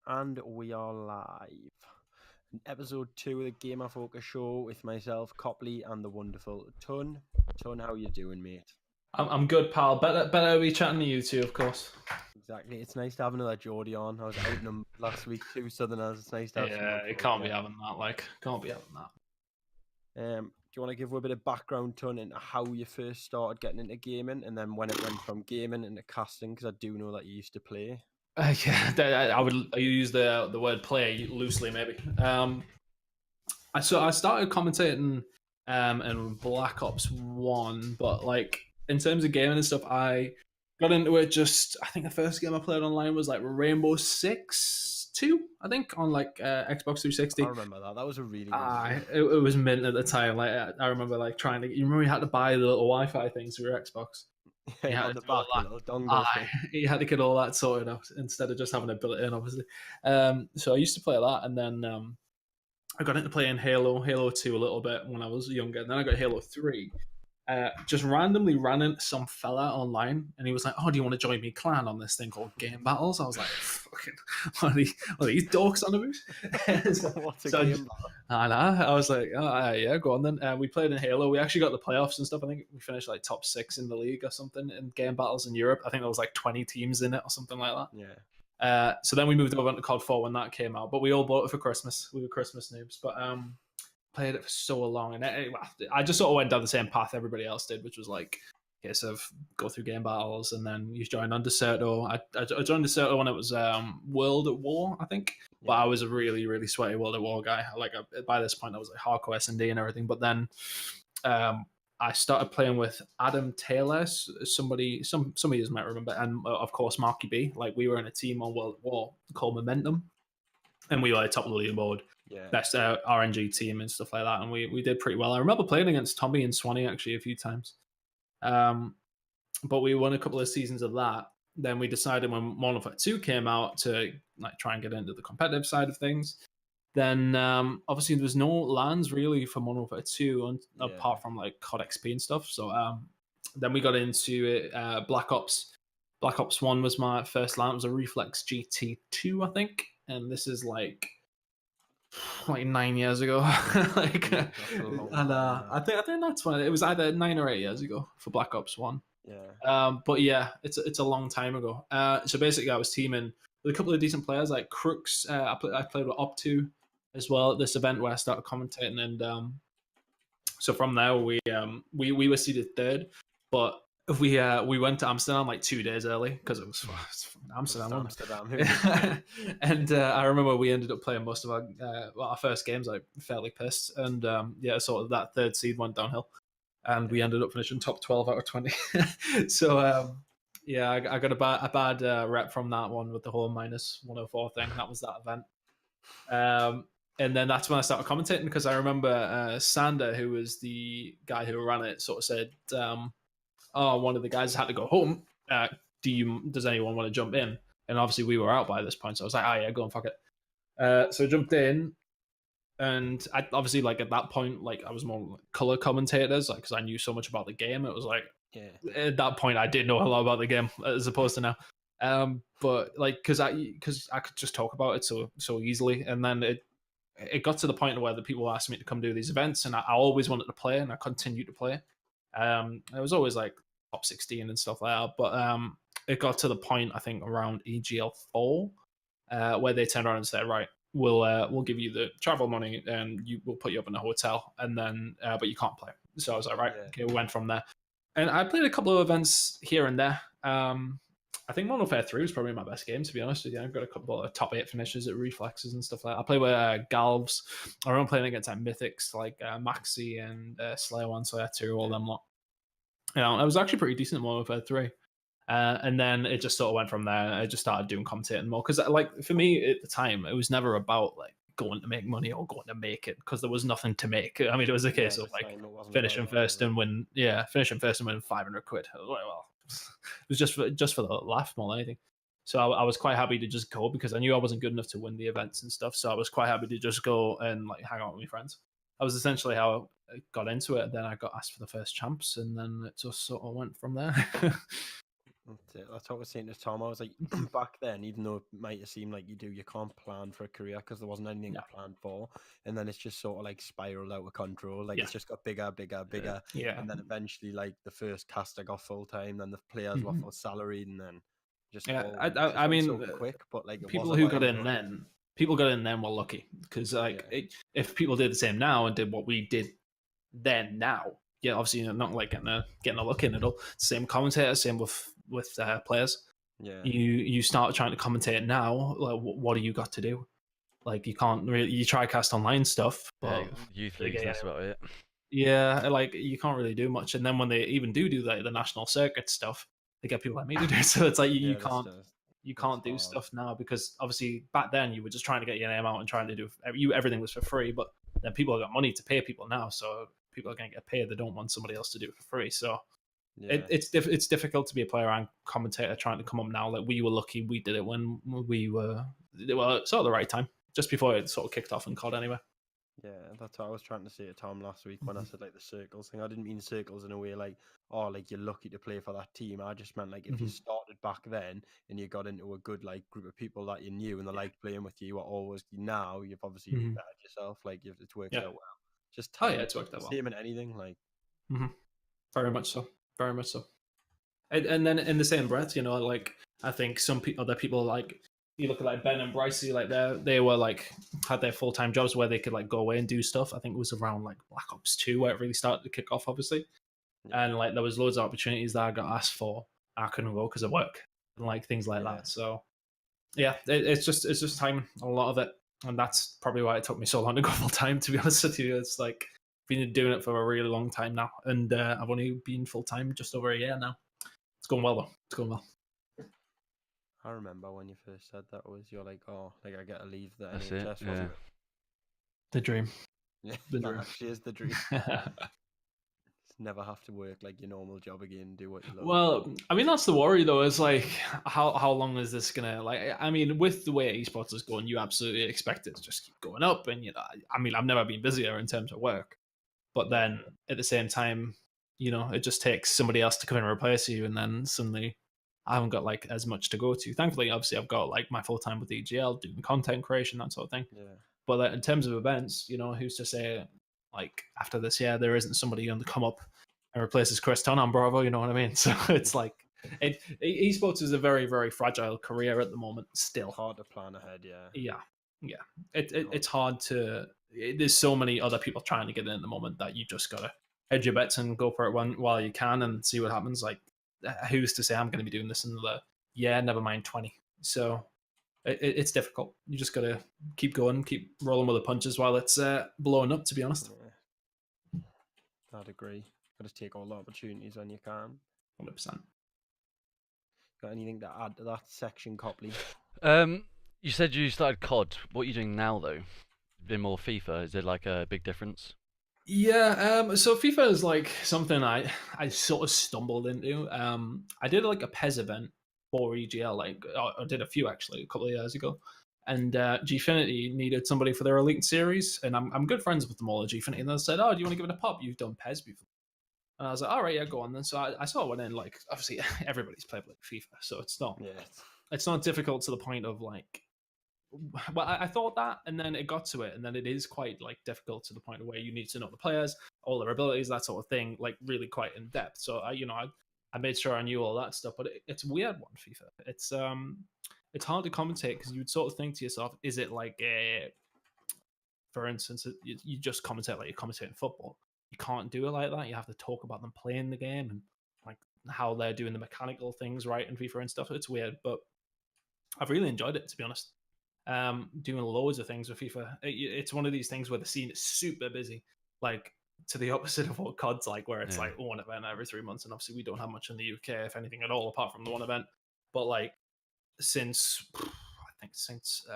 And we are live. Episode 2 of the Gamer Focus Show with myself, Copley, and the wonderful Tunn. Tunn, how you doing, mate? I'm good, pal. Better be chatting to you two, of course. Exactly. It's nice to have another Geordie on. I was outnumbered last week, 2 Southerners. It's nice to have Yeah, it can't be having that. Can't be having that. Do you want to give a bit of background, Tunn, into how you first started getting into gaming, and then when it went from gaming into casting? Because I do know that you used to play. Yeah, I would use the word play loosely, maybe. I started commentating in Black Ops 1, but like in terms of gaming and stuff, I got into it I think the first game I played online was like Rainbow Six 2, I think, on like Xbox 360. I remember that. That was a really good game. It was mint at the time. Like I remember like trying to. You remember you had to buy the little Wi-Fi things for your Xbox. On the back, the little dongle thing. You had to get all that sorted out instead of just having to build it in, obviously. So I used to play that, and then I got into playing Halo 2 a little bit when I was younger, and then I got Halo 3. Just randomly ran into some fella online, and he was like, "Oh, do you want to join me clan on this thing called Game Battles?" I was like, "Fucking, what are these dorks on about?" What's a game battle? I was like, "Oh, yeah, go on then." We played in Halo. We actually got the playoffs and stuff. I think we finished like top 6 in the league or something in Game Battles in Europe. I think there was like 20 teams in it or something like that. Yeah. So then we moved over to COD 4 when that came out, but we all bought it for Christmas. We were Christmas noobs, but played it for so long, and I just sort of went down the same path everybody else did, which was like case of go through Game Battles, and then you join on Deserto. I joined Deserto when it was World at War, I think, but I was a really, really sweaty World at War guy. By this point I was like hardcore S&D and everything, but then I started playing with Adam Taylor, some of you might remember, and of course Marky B. Like we were in a team on World at War called Momentum, and we were like top of the leaderboard. Yeah. Best RNG team and stuff like that, and we did pretty well. I remember playing against Tommy and Swanee actually a few times, but we won a couple of seasons of that. Then we decided when Modern Warfare 2 came out to like try and get into the competitive side of things. Then obviously there was no LANs really for Modern Warfare 2 apart from like COD XP and stuff. So then we got into it. Black Ops 1 was my first LAN. It was a Reflex GT2, I think, and this is like 9 years ago. I think that's when it was either 9 or 8 years ago for Black Ops 1. Yeah. But yeah, it's a long time ago. So basically I was teaming with a couple of decent players like Crooks. I played with Op2 as well at this event where I started commentating, and so from there we were seeded 3rd, but we went to Amsterdam like 2 days early because it was Amsterdam. And I remember we ended up playing most of our first games like fairly pissed, and sort of that 3rd seed went downhill, and we ended up finishing top 12 out of 20. So I got a bad rep from that one with the whole -104 thing. That was that event. And then that's when I started commentating, because I remember Sander, who was the guy who ran it, sort of said, one of the guys had to go home. Does anyone want to jump in? And obviously we were out by this point, so I was like, oh yeah, go and fuck it. So I jumped in, and I obviously like at that point, like I was more color commentators, like because I knew so much about the game. It was like at that point I did know a lot about the game as opposed to now. But like because I could just talk about it so easily, and then it got to the point where the people asked me to come do these events, and I always wanted to play, and I continued to play. It was always like top 16 and stuff like that, but it got to the point, I think, around EGL 4, where they turned around and said, right, we'll give you the travel money, and we'll put you up in a hotel, and then but you can't play. So I was like, right, okay, we went from there. And I played a couple of events here and there. I think Modern Warfare 3 was probably my best game, to be honest with you. I've got a couple of top 8 finishes at Reflexes and stuff like that. I play with Galvs. I remember playing against Mythics like Maxi and Slayer 1, Slayer 2, all them lot. I was actually pretty decent at Modern Warfare 3. And then it just sort of went from there. I just started doing commentating more. Because like for me at the time, it was never about like going to make money or going to make it, because there was nothing to make. I mean, it was a case of like finishing first and win 500 quid. Well, it was just for the laugh more than anything. So I was quite happy to just go, because I knew I wasn't good enough to win the events and stuff. So I was quite happy to just go and like hang out with my friends. That was essentially how I got into it. Then I got asked for the first champs, and then it just sort of went from there. That's what I was saying to Tom. I was like, back then, even though it might have seemed like you can't plan for a career because there wasn't anything to plan for. And then it's just sort of like spiraled out of control. Like it's just got bigger, bigger, bigger. Yeah. And then eventually, like the first caster got full time, then the players were full salaried, and then just I mean, so quick. But like people who got in then, were lucky because if people did the same now and did what we did then now, yeah, obviously not like getting a look in at all. Same commentator, same with players. Yeah, you start trying to commentate now. Like, what do you got to do? Like, you can't really. You try cast online stuff, but youth leagues, that's about it. Yeah, like you can't really do much. And then when they even do like the national circuit stuff, they get people like me to do it. So it's like you can't do stuff now because obviously back then you were just trying to get your name out and trying to do everything was for free. But then people got money to pay people now, so people are going to get paid. They don't want somebody else to do it for free. So it's difficult to be a player and commentator trying to come up now. Like, we were lucky we did it when we were sort of the right time, just before it sort of kicked off in COD anyway. Yeah, that's what I was trying to say to Tom last week when I said like the circles thing. I didn't mean circles in a way like, oh, like you're lucky to play for that team. I just meant like if you started back then and you got into a good like group of people that you knew and they liked playing with you, now you've obviously bettered yourself. Like it's worked out well. Just it's worked out well. Same in anything, like. Very much so. Very much so. And then in the same breath, like I think other people like. You look at like Ben and Brycey, like they were like had their full-time jobs where they could like go away and do stuff. I think it was around like Black Ops 2 where it really started to kick off, obviously. And like there was loads of opportunities that I got asked for. I couldn't go because of work and like things like that. So yeah, it's just time, a lot of it, and that's probably why it took me so long to go full time. To be honest with you, it's like been doing it for a really long time now, and I've only been full time just over a year now. It's going well though. It's going well. I remember when you first said that you're like, oh, like I get to leave the That's NHS, it, wasn't yeah. it? The dream. Yeah, The that dream. actually is the dream. Never have to work like your normal job again, do what you love. Well, I mean, that's the worry though, is like how long is this gonna, like, I mean, with the way esports is going, you absolutely expect it to just keep going up. And I mean, I've never been busier in terms of work, but then at the same time, it just takes somebody else to come in and replace you, and then suddenly I haven't got like as much to go to. Thankfully, obviously, I've got like my full time with EGL doing content creation, that sort of thing. Yeah. But like, in terms of events, who's to say like after this year there isn't somebody on the come up and replaces Chris Tunn on Bravo? You know what I mean? So it's like esports is a very, very fragile career at the moment. Still hard to plan ahead. Yeah. It's hard to. There's so many other people trying to get in at the moment that you just gotta hedge your bets and go for it while you can and see what happens. Like, who's to say I'm going to be doing this in another year, never mind 20. So it's difficult. You just got to keep going, keep rolling with the punches while it's blowing up, to be honest. Yeah. I'd agree. Got to take all the opportunities when you can. 100%. Got anything to add to that section, Copley? You said you started COD. What are you doing now, though? Been more FIFA? Is there like a big difference? Yeah, so FIFA is like something I sort of stumbled into. I did like a PES event for EGL, like I did a few actually a couple of years ago, and Gfinity needed somebody for their Elite series, and I'm good friends with them all at Gfinity, and they said, "Oh, do you want to give it a pop? You've done PES before." And I was like, "All right, yeah, go on then." So I sort of went in, like, obviously everybody's played like FIFA, so it's not difficult to the point of like. Well, I thought that, and then it got to it, and then it is quite like difficult to the point where you need to know the players, all their abilities, that sort of thing, like really quite in depth. So I made sure I knew all that stuff, but it's a weird one, FIFA. It's hard to commentate because you'd sort of think to yourself, is it like for instance, you just commentate like you're commentating football. You can't do it like that. You have to talk about them playing the game and like how they're doing the mechanical things right in FIFA and stuff. It's weird, but I've really enjoyed it, to be honest. Doing loads of things with FIFA. It's one of these things where the scene is super busy, like to the opposite of what COD's like, where it's like one event every 3 months, and obviously we don't have much in the UK, if anything at all, apart from the one event. But like since I think since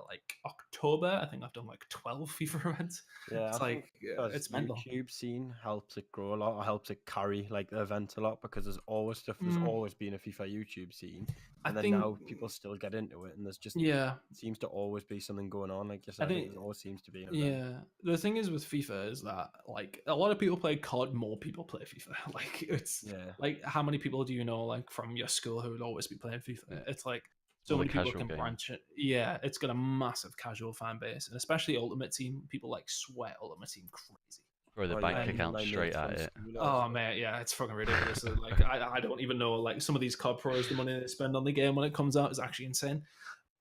like October. I think I've done like 12 FIFA events. Yeah, It's I think like because it's mental. YouTube scene helps it grow a lot, or helps it carry like the event a lot, because there's always stuff. There's always been a FIFA YouTube scene, I and then think now people still get into it, and there's just yeah. seems to always be something going on. Like you I said, think there always seems to be an event. yeah. The thing is with FIFA is that like a lot of people play COD, more people play FIFA. Like it's Yeah, like how many people do you know like from your school who would always be playing FIFA? It's like so All the many people casual can game. branch it. Yeah, it's got a massive casual fan base, and especially Ultimate Team. People like sweat Ultimate Team crazy. Throw the Oh, bank yeah, account my straight mates at from it. school Oh also. man, yeah, it's fucking ridiculous. Like I don't even know like some of these COD pros, the money they spend on the game when it comes out is actually insane.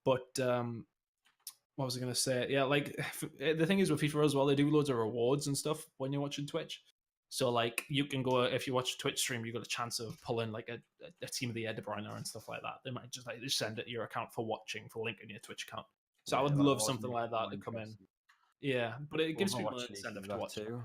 But what was I gonna say? Yeah, like the thing is with FIFA as well, they do loads of rewards and stuff when you're watching Twitch. So like you can go if you watch a Twitch stream, you got a chance of pulling like a team of the year De Bruyne and stuff like that. They might just like just send it to your account for watching, for linking your Twitch account. So I Yeah, would that love was something like that more to come in. interesting. Yeah, but it gives people an Overwatch League incentive do to that watch. too.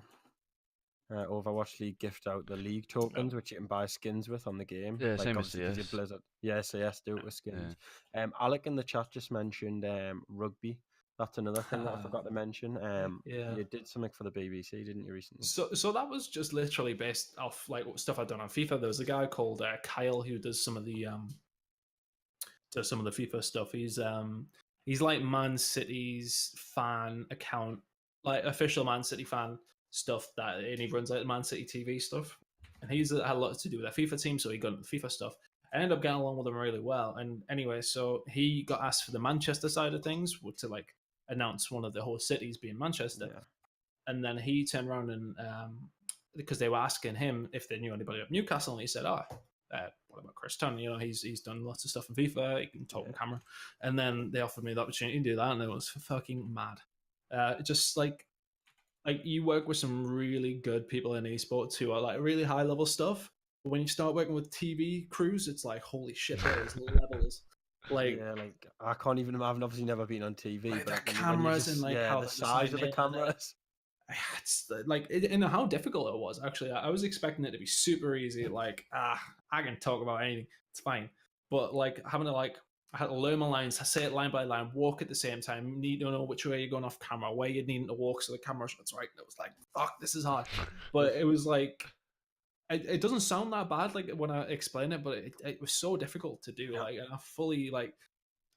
Overwatch League gift out the league Yeah. tokens, which you can buy skins with on the game. Yeah, like same as obviously 'cause you CS. Blizzard. Yeah, CS do it with skins. Alec in the chat just mentioned rugby. That's another thing that I forgot to mention. Yeah. You did something for the BBC, didn't you, recently? So that was just literally based off like stuff I'd done on FIFA. There was a guy called Kyle who does some of the FIFA stuff. He's like Man City's fan account, like official Man City fan stuff that, and he runs like Man City TV stuff. And he's had a lot to do with their FIFA team, so he got into the FIFA stuff. I ended up getting along with him really well. And anyway, so he got asked for the Manchester side of things to like announce one of the whole cities being Manchester. Yeah. And then he turned around and because they were asking him if they knew anybody at Newcastle, and he said, what about Chris Tunn? You know, he's done lots of stuff in FIFA. He can talk on camera. And then they offered me the opportunity to do that, and it was fucking mad. Just like you work with some really good people in esports who are like really high level stuff. But when you start working with TV crews, it's like, holy shit, there's levels. Like, yeah, like I can't even. I've obviously never been on TV, like but the when you cameras just, and like yeah, how the they size of the cameras. It's like, and how difficult it was. Actually, I was expecting it to be super easy. Like, I can talk about anything, it's fine. But like having to like, I had to learn my lines, say it line by line, walk at the same time. Need to know which way you're going off camera, where you're needing to walk so the camera shots right. It was like, fuck, this is hard. But it was like, it doesn't sound that bad like when I explain it, but it was so difficult to do. Yeah. Like, and I fully like.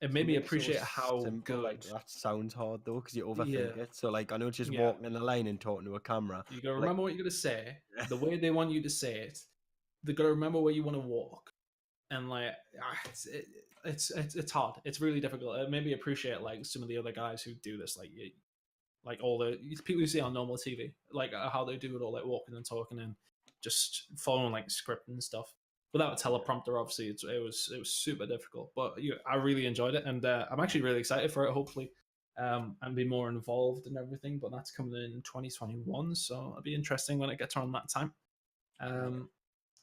It made me appreciate how simple, good. like that sounds hard though, because you overthink it. So like I know just Yeah. walking in a line and talking to a camera. You gotta remember what you're gonna say, the way they want you to say it. They gotta remember where you want to walk, and like it's hard. It's really difficult. It made me appreciate like some of the other guys who do this, like all the people you see on normal TV, like how they do it all, like walking and talking and just following like script and stuff. Without a teleprompter, obviously, it was super difficult. But I really enjoyed it, and I'm actually really excited for it. Hopefully, and be more involved and everything. But that's coming in 2021, so it'll be interesting when it gets around that time.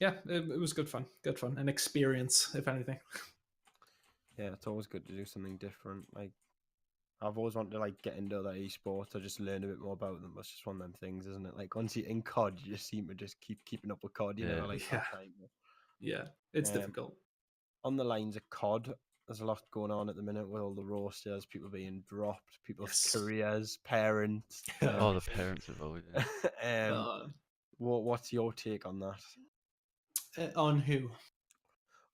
Yeah, it was good fun, an experience, if anything. Yeah, it's always good to do something different. Like I've always wanted to like get into other esports or just learn a bit more about them. It's just one of them things, isn't it? Like once you're in COD, you just seem to just keep keeping up with COD. You know, like that time. Yeah, it's difficult. On the lines of COD, there's a lot going on at the minute with all the roasters, people being dropped, people's careers, parents. Oh, the parents involved. Yeah. What's your take on that? On who?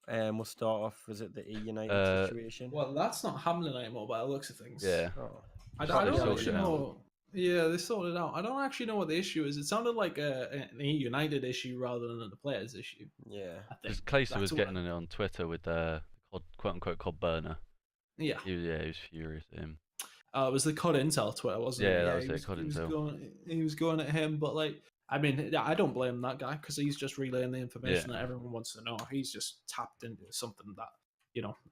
We'll start off. Was it the E United situation? Well, that's not happening anymore by the looks of things. Yeah. Oh. I don't actually know. Yeah, they sorted it out. I don't actually know what the issue is. It sounded like an United issue rather than the players' issue. Yeah. Because Caster was getting it on Twitter with the quote-unquote COD burner. Yeah. He was furious at him. It was the COD Intel Twitter, wasn't it? Yeah, that was it, COD Intel. He was going at him, but like, I mean, I don't blame that guy because he's just relaying the information that everyone wants to know. He's just tapped into something that,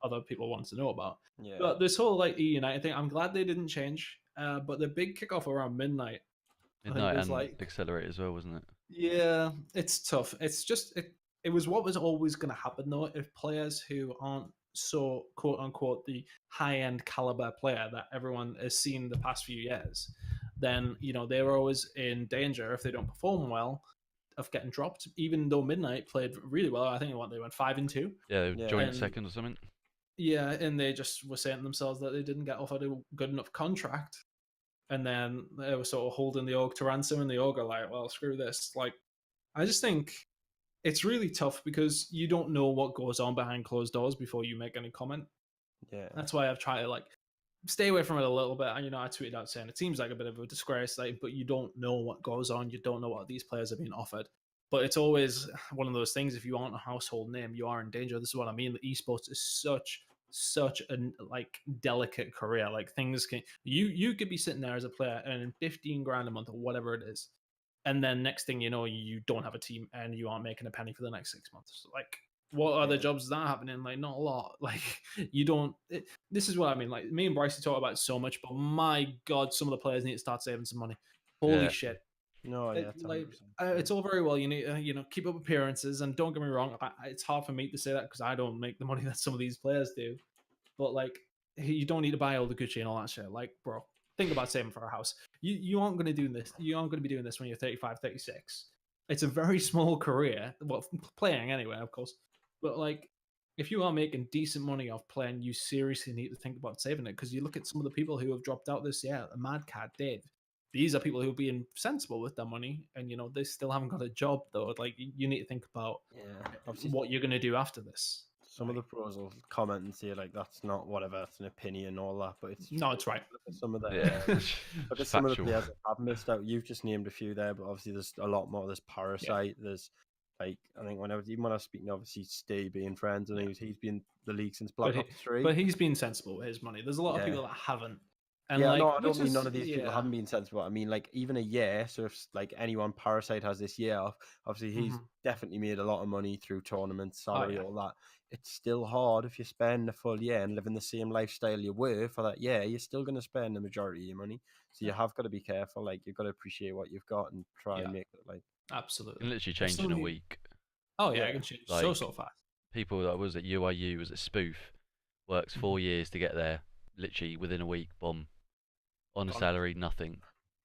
other people want to know about. Yeah. But this whole like E-United thing, I'm glad they didn't change. But the big kickoff around midnight. Midnight and like, Accelerate as well, wasn't it? Yeah, it's tough. It's just it was what was always going to happen though. If players who aren't so quote unquote the high end caliber player that everyone has seen the past few years, then they're always in danger if they don't perform well of getting dropped. Even though Midnight played really well, I think they went 5-2. Yeah, joint second or something. Yeah, and they just were saying to themselves that they didn't get offered a good enough contract, and then they were sort of holding the org to ransom, and the org are like, well, screw this. Like, I just think it's really tough because you don't know what goes on behind closed doors before you make any comment. Yeah. That's why I've tried to like stay away from it a little bit. And I tweeted out saying it seems like a bit of a disgrace, like, but you don't know what goes on. You don't know what these players are being offered. But it's always one of those things. If you aren't a household name, you are in danger. This is what I mean. The esports is such a like delicate career. Like things can you could be sitting there as a player earning 15 grand a month or whatever it is, and then next thing you know, you don't have a team and you aren't making a penny for the next 6 months. Like, what other jobs is that happening? Like, not a lot. Like, you don't. This is what I mean. Like, me and Bryce talk about it so much, but my God, some of the players need to start saving some money. Holy shit. No, yeah, it's all very well. You need keep up appearances, and don't get me wrong. It's hard for me to say that because I don't make the money that some of these players do. But like, you don't need to buy all the Gucci and all that shit. Like, bro, think about saving for a house. You aren't going to do this. You aren't going to be doing this when you're 35, 36. It's a very small career. Well, playing anyway, of course. But like, if you are making decent money off playing, you seriously need to think about saving it because you look at some of the people who have dropped out this year. Mad Cat, Dave. These are people who are being sensible with their money, and they still haven't got a job though. Like, you need to think about what you're going to do after this. Some of the pros will comment and say like that's not whatever, it's an opinion, all that, but it's no, it's right. Look at some of the look at some of the players that have missed out. You've just named a few there, but obviously there's a lot more. There's Parasite. There's like, I think when I was speaking, obviously Steve being friends, and he's been in the league since Blackout 3. But he's been sensible with his money. There's a lot of people that haven't. And no, I don't mean none of these people haven't been sensible. I mean, like, even a year. So if like anyone Parasite has this year off, obviously he's definitely made a lot of money through tournaments, salary, all that. It's still hard if you spend a full year and living the same lifestyle you were for that year. You're still going to spend the majority of your money. So you have got to be careful. Like, you've got to appreciate what you've got and try and make it like. Absolutely. It can literally change in a week. Oh yeah, it can change so fast. People that was at UIU was at Spoof, works 4 years to get there. Literally within a week, boom. On a salary, nothing.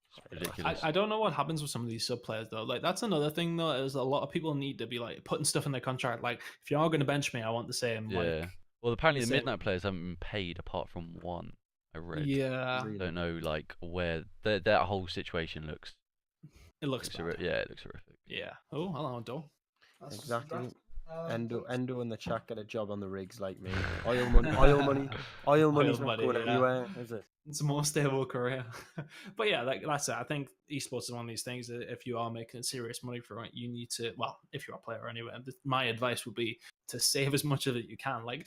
It's ridiculous. I don't know what happens with some of these sub players though. Like, that's another thing though, is a lot of people need to be like putting stuff in their contract. Like, if you are going to bench me, I want the same. Yeah. Like, well, apparently the Midnight players haven't been paid apart from one. I read. Yeah. I don't know like where that whole situation looks. It looks bad. It looks horrific. Yeah. Oh, hello, Dole. Exactly. Endo in the chat get a job on the rigs like me. Oil money's not going anywhere, is it? It's a more stable career. But yeah, that's it. I think esports is one of these things that if you are making serious money for it, you need to, well, if you're a player anyway, my advice would be to save as much of it you can. Like,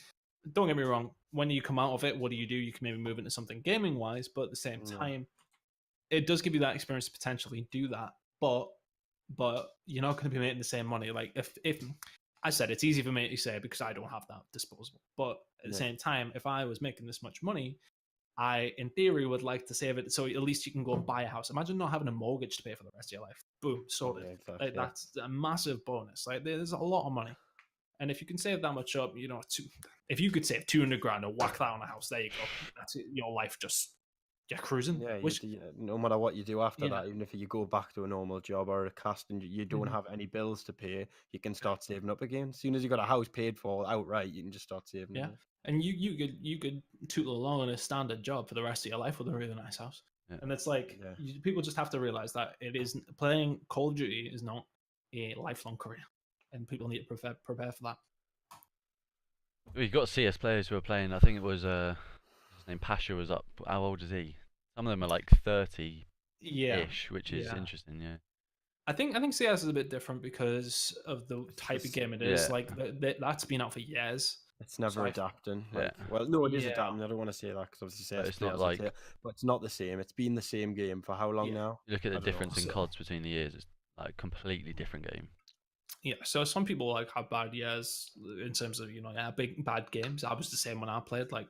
don't get me wrong, when you come out of it, what do? You can maybe move into something gaming wise, but at the same time, it does give you that experience to potentially do that. But you're not going to be making the same money. Like, if I said it's easy for me to say because I don't have that disposable. But at the same time, if I was making this much money, I, in theory, would like to save it so at least you can go and buy a house. Imagine not having a mortgage to pay for the rest of your life. Boom, sorted. Yeah, exactly, That's a massive bonus. Like, there's a lot of money. And if you can save that much up, if you could save 200 grand and whack that on a house, there you go. That's it, your life just... You're cruising. Yeah, no matter what you do after that, even if you go back to a normal job or a cast and you don't have any bills to pay, you can start saving up again. As soon as you got a house paid for outright, you can just start saving. Yeah, and you could tootle along on a standard job for the rest of your life with a really nice house. Yeah. And it's like people just have to realize that it is playing Call of Duty is not a lifelong career, and people need to prepare for that. We've got CS players who are playing. I think it was his name Pasha was up. How old is he? Some of them are like 30-ish, which is interesting. Yeah, I think CS is a bit different because of the type of game it is. Like that's been out for years. It's never adapting. Like, well, no, it is adapting. I don't want to say that because obviously CS it's not like, but it's not the same. It's been the same game for how long now? You look at the difference in CODs between the years. It's like a completely different game. Yeah, so some people like have bad years in terms of big bad games. I was the same when I played. Like,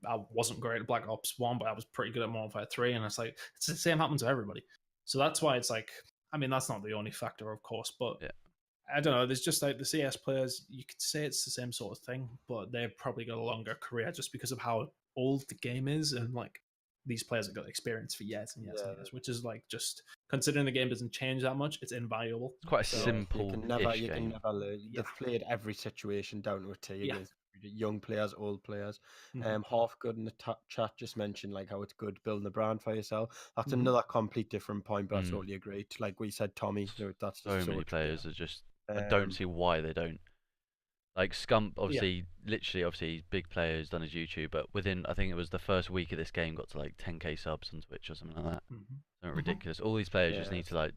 I wasn't great at Black Ops 1, but I was pretty good at Modern Warfare 3, and it's like it's the same happens to everybody. So that's why it's like, I mean, that's not the only factor, of course, but I don't know. There's just like the CS players, you could say it's the same sort of thing, but they've probably got a longer career just because of how old the game is, and like these players have got experience for years and years and years, which is like, just considering the game doesn't change that much, it's invaluable. It's quite a simple. You can never learn. They've played every situation down to a T. young players, old players. Half good in the chat just mentioned like how it's good building a brand for yourself. That's another complete different point, but I totally agree. Like we said, Tommy, that's so many players are just. I don't see why they don't. Like Scump, obviously, obviously, big player who's done his YouTube, but within, I think it was the first week of this game, got to like 10k subs on Twitch or something like that. Something ridiculous. All these players just need to like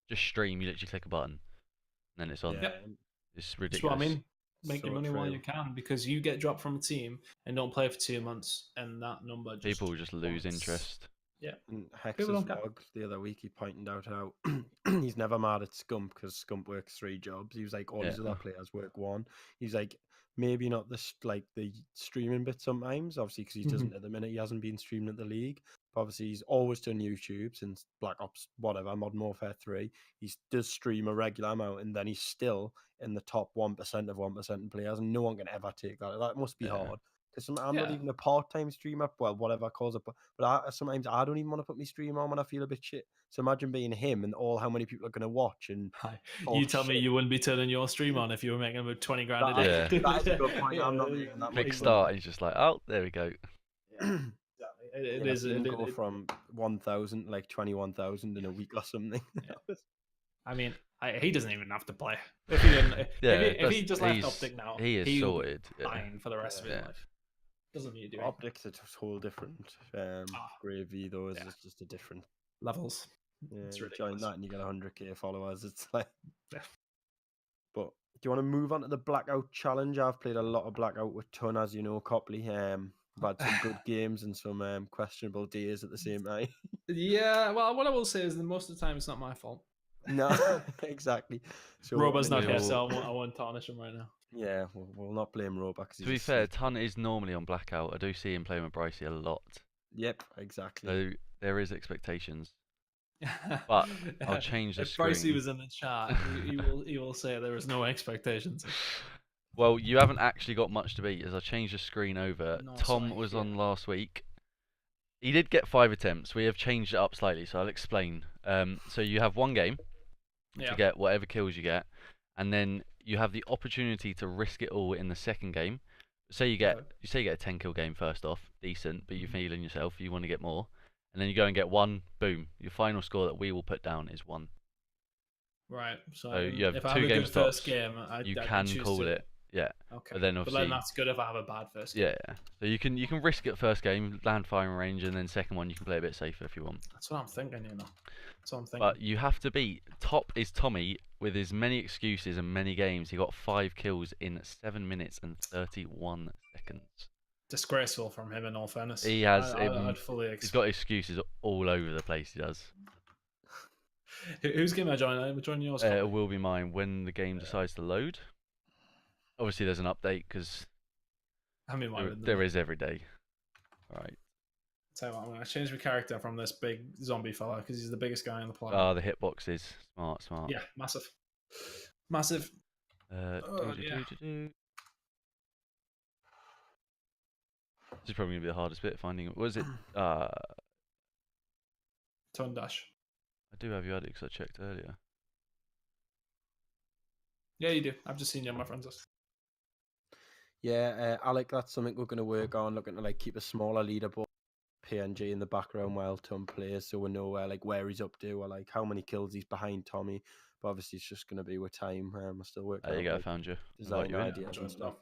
just stream. You literally click a button, and then it's on. It's ridiculous. That's what I mean. Make your money while you can, because you get dropped from a team and don't play for 2 months, and that number just people just lose interest. Yeah. And Hex's vlog the other week, he pointed out how he's never mad at Scump because Scump works 3 jobs. He was like, all these other players work 1. He's like, maybe not the streaming bit sometimes, obviously, because he doesn't at the minute. He hasn't been streaming at the league. But obviously, he's always done YouTube since Black Ops, whatever, Modern Warfare 3. He does stream a regular amount, and then he's still in the top 1% of 1% of players, and no one can ever take that. That must be hard. Because I'm not even a part-time streamer, well, whatever I calls it, but sometimes I don't even want to put my stream on when I feel a bit shit. So imagine being him and how many people are going to watch. And you tell me you wouldn't be turning your stream on if you were making about 20 grand a day. Yeah. That's a good point. I'm not making that big start. He's just like, oh, there we go. It is. Go from 1,000, like 21,000 in a week or something. I mean, he doesn't even have to play. If he didn't, if he just left Optic now, he is sorted. Fine for the rest of his life. Doesn't need to do Optics are just whole different gravy, though. It's just a different levels. Yeah, it's join that and you get 100k followers. It's like, But do you want to move on to the Blackout challenge? I've played a lot of Blackout with Tunn, as you know, Copley. I've had some good games and some questionable days at the same time. Yeah, well, what I will say is that most of the time it's not my fault. No, exactly. So Robo's not here, so I won't tarnish him right now. Yeah, we'll not blame Robo. To be fair, Tunn is normally on Blackout. I do see him playing with Brycey a lot. Yep, exactly. So there is expectations. But I'll change the screen. If Brycey was in the chat, he will say there is no expectations. Well, you haven't actually got much to beat, as I changed the screen over. Tom was on last week. He did get 5 attempts. We have changed it up slightly, so I'll explain. So you have 1 game to get whatever kills you get, and then you have the opportunity to risk it all in the second game. Say you get a 10 kill game first off, decent, but you're feeling yourself, you want to get more, and then you go and get 1, boom. Your final score that we will put down is 1. Right. So you have if 2 I have a game good stops. First game, you can call it. Yeah. Okay. But then obviously, that's good if I have a bad first game. Yeah. So you can risk it first game, land firing range, and then second one you can play a bit safer if you want. That's what I'm thinking, you know. That's what I'm thinking. But you have to beat. Top is Tommy with his many excuses and many games. He got 5 kills in 7 minutes and 31 seconds. Disgraceful from him, in all fairness. He has. I'd fully he's got excuses all over the place. He does. Whose game I join? I'm joining yours. It will be mine when the game decides to load. Obviously, there's an update because there is every day. All right. Tell you what, I'm going to change my character from this big zombie fella because he's the biggest guy on the planet. Oh, the hitboxes. Smart. Yeah, massive. Massive. This is probably going to be the hardest bit, finding it. Was it? Turn dash. I do have you added because I checked earlier. Yeah, you do. I've just seen you on my friends list. Yeah, Alec, that's something we're going to work on, looking to like keep a smaller leaderboard PNG in the background while Tom plays, so we know where he's up to or like how many kills he's behind Tommy. But obviously, it's just going to be with time. We're still working. There you go, I found you. Design ideas and stuff.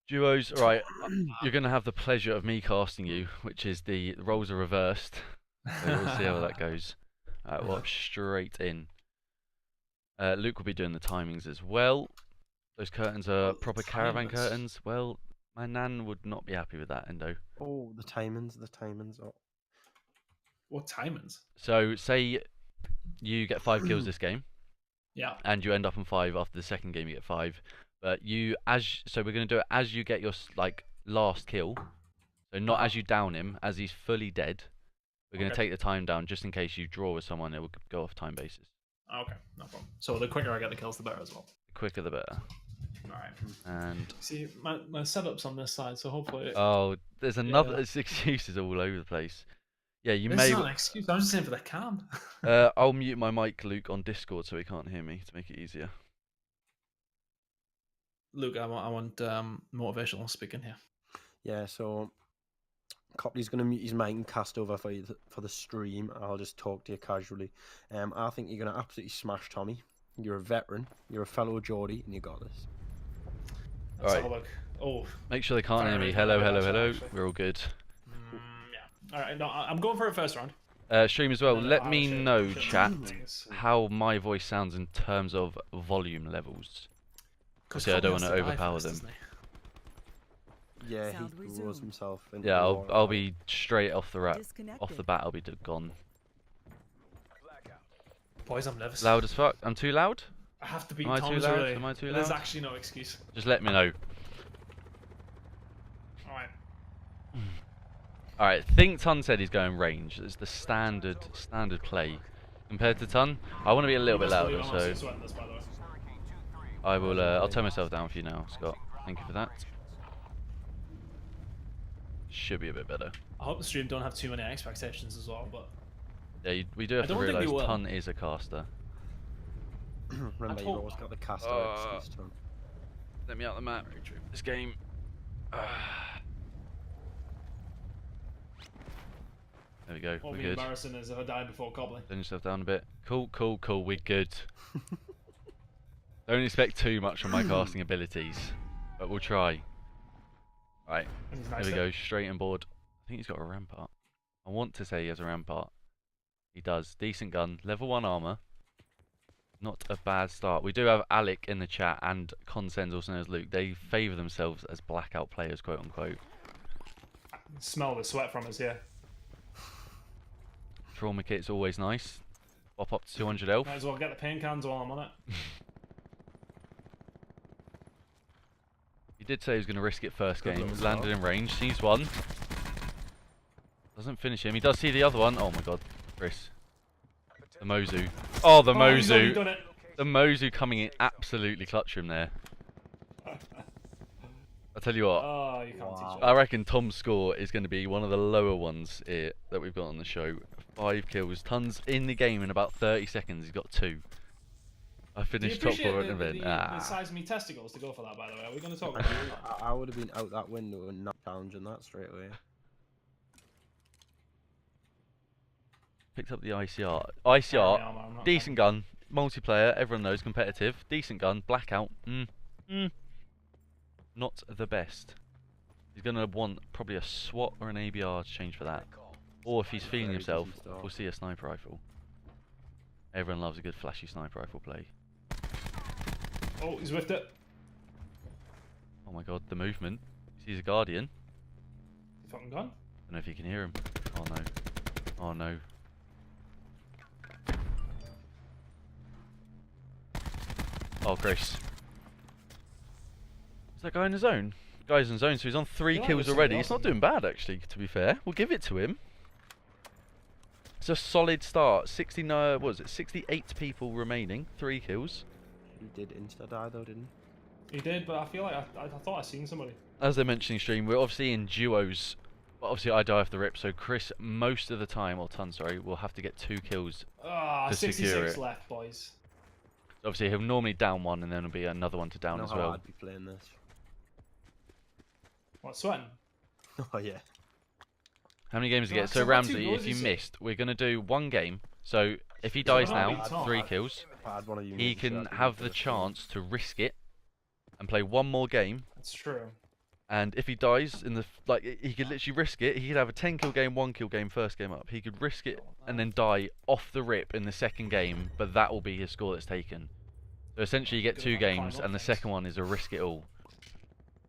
Duos, right? You're going to have the pleasure of me casting you, which is the roles are reversed. So we'll see how that goes. We'll hop straight in. Luke will be doing the timings as well. Those curtains are proper caravan curtains. Well, my nan would not be happy with that, Endo. Oh, the timings. Oh. What timings? So, say you get 5 kills this game. Yeah. And you end up on 5 after the second game. You get 5, but so we're going to do it as you get your last kill. So not as you down him, as he's fully dead. We're going to take the time down just in case you draw with someone. It will go off time basis. Okay, no problem. So the quicker I get the kills, the better as well. The quicker, the better. Alright. And see, my setup's on this side, so hopefully. Oh, there's another excuses all over the place. Yeah, you may. It's not an excuse. I'm just saying for the cam. I'll mute my mic, Luke, on Discord so he can't hear me to make it easier. Luke, I want motivational speaking here. Yeah, so Copley's going to mute his mic and cast over for the stream. I'll just talk to you casually. I think you're going to absolutely smash Tommy. You're a veteran. You're a fellow Geordie, and you got this. Let's All have a look. Oh, Make sure they can't hear me. Very Hello, good, hello, actually, hello. actually. We're all good. Yeah. All right. No, I'm going for a first round. Stream as well. No, Let I'll me share- know, share chat, things. how my voice sounds in terms of volume levels. Obviously, I don't want to overpower them. Yeah, Sound he was resumed. himself. Yeah, I'll be straight off the bat. I'll be gone. Boys, I'm nervous. Loud as fuck. I'm too loud. I have to beat Am I too Tom's loud? really. Am I too There's loud? actually no excuse. Just let me know. All right. All right. Think Tunn said he's going range. It's the standard play. Compared to Tunn, I want to be a little bit louder, so I will. I'll turn myself down for you now, Scott. Thank you for that. Should be a bit better. I hope the stream don't have too many expectations as well, but Yeah, we do have I to don't think we realise will. Tunn is a caster. Remember, you've always got the caster excuse, Tom. Let me out the map. This game. There we go. what We're would be good. embarrassing is if I died before Copley. Turn yourself down a bit. Cool. We're good. Don't expect too much from my casting abilities, but we'll try. Right. There we go. Straight and board. I think he's got a rampart. I want to say he has a rampart. He does. Decent gun. Level 1 armor. Not a bad start. We do have Alec in the chat and Consens, also known as Luke. They favour themselves as Blackout players, quote unquote. I can smell the sweat from us, yeah. Trauma kit's always nice. Pop up to 200 health. Might as well get the paint cans while I'm on it. He did say he was going to risk it first Good game. little Landed start. in range. Sees one. Doesn't finish him. He does see the other one. Oh my god, Chris. The Mozu. Oh, the Oh, he's already Mozu. done it. The Mozu coming in absolutely clutch him there. I'll tell you what. Oh, you can't teach I it. reckon Tom's score is going to be one of the lower ones here that we've got on the show. 5 kills. Tunn's in the game in about 30 seconds. He's got 2. I Do you finished top 4 at appreciate an event. the size of me testicles to go for that, by the way? Are we going to talk about it? I would have been out that window and not challenging that straight away. Picked up the ICR. I'm ICR, not decent gun. Multiplayer, everyone knows, competitive. Decent gun. Blackout. Not the best. He's going to want probably a SWAT or an ABR to change for that. Or if he's feeling Very himself, decent start. we'll see a sniper rifle. Everyone loves a good flashy sniper rifle play. Oh, he's whiffed it. Oh my god, the movement. He sees a Guardian. He's fucking gone. Don't know if you can hear him. Oh no. Oh no. Oh, Chris. Is that guy in his zone? Guy's in zone, so he's on 3 Yeah, kills that's already. something He's not awesome. doing bad, actually, to be fair. We'll give it to him. It's a solid start. 69, what was it? 68 people remaining. 3 kills. He did insta die though, didn't He did, but I feel like I thought I seen somebody. As I mentioned in stream, we're obviously in duos. But obviously, I die off the rip, so Chris, most of the time, or Tunn, sorry, will have to get 2 kills. Ah, To secure 66 it. left, boys. Obviously, he'll normally down 1, and then there'll be another one to he? down Know as how well. I'd be playing this. What, sweating? Oh yeah. How many games do you No, get? So 'cause I've got 2 Ramsey, goals, if you you see. missed, we're going to do 1 game. So if he Yeah, dies no, now, it's not. 3 kills, If I had one of you he mates, I'd can be have for the first chance to risk it and play 1 more game. That's true. And if he dies in the like, he could literally risk it. He could have a 10 kill game, 1 kill game, first game up. He could risk it and then die off the rip in the second game, but that will be his score that's taken. So essentially, you get Good 2 luck climbing games, up and the things. second one is a risk it all.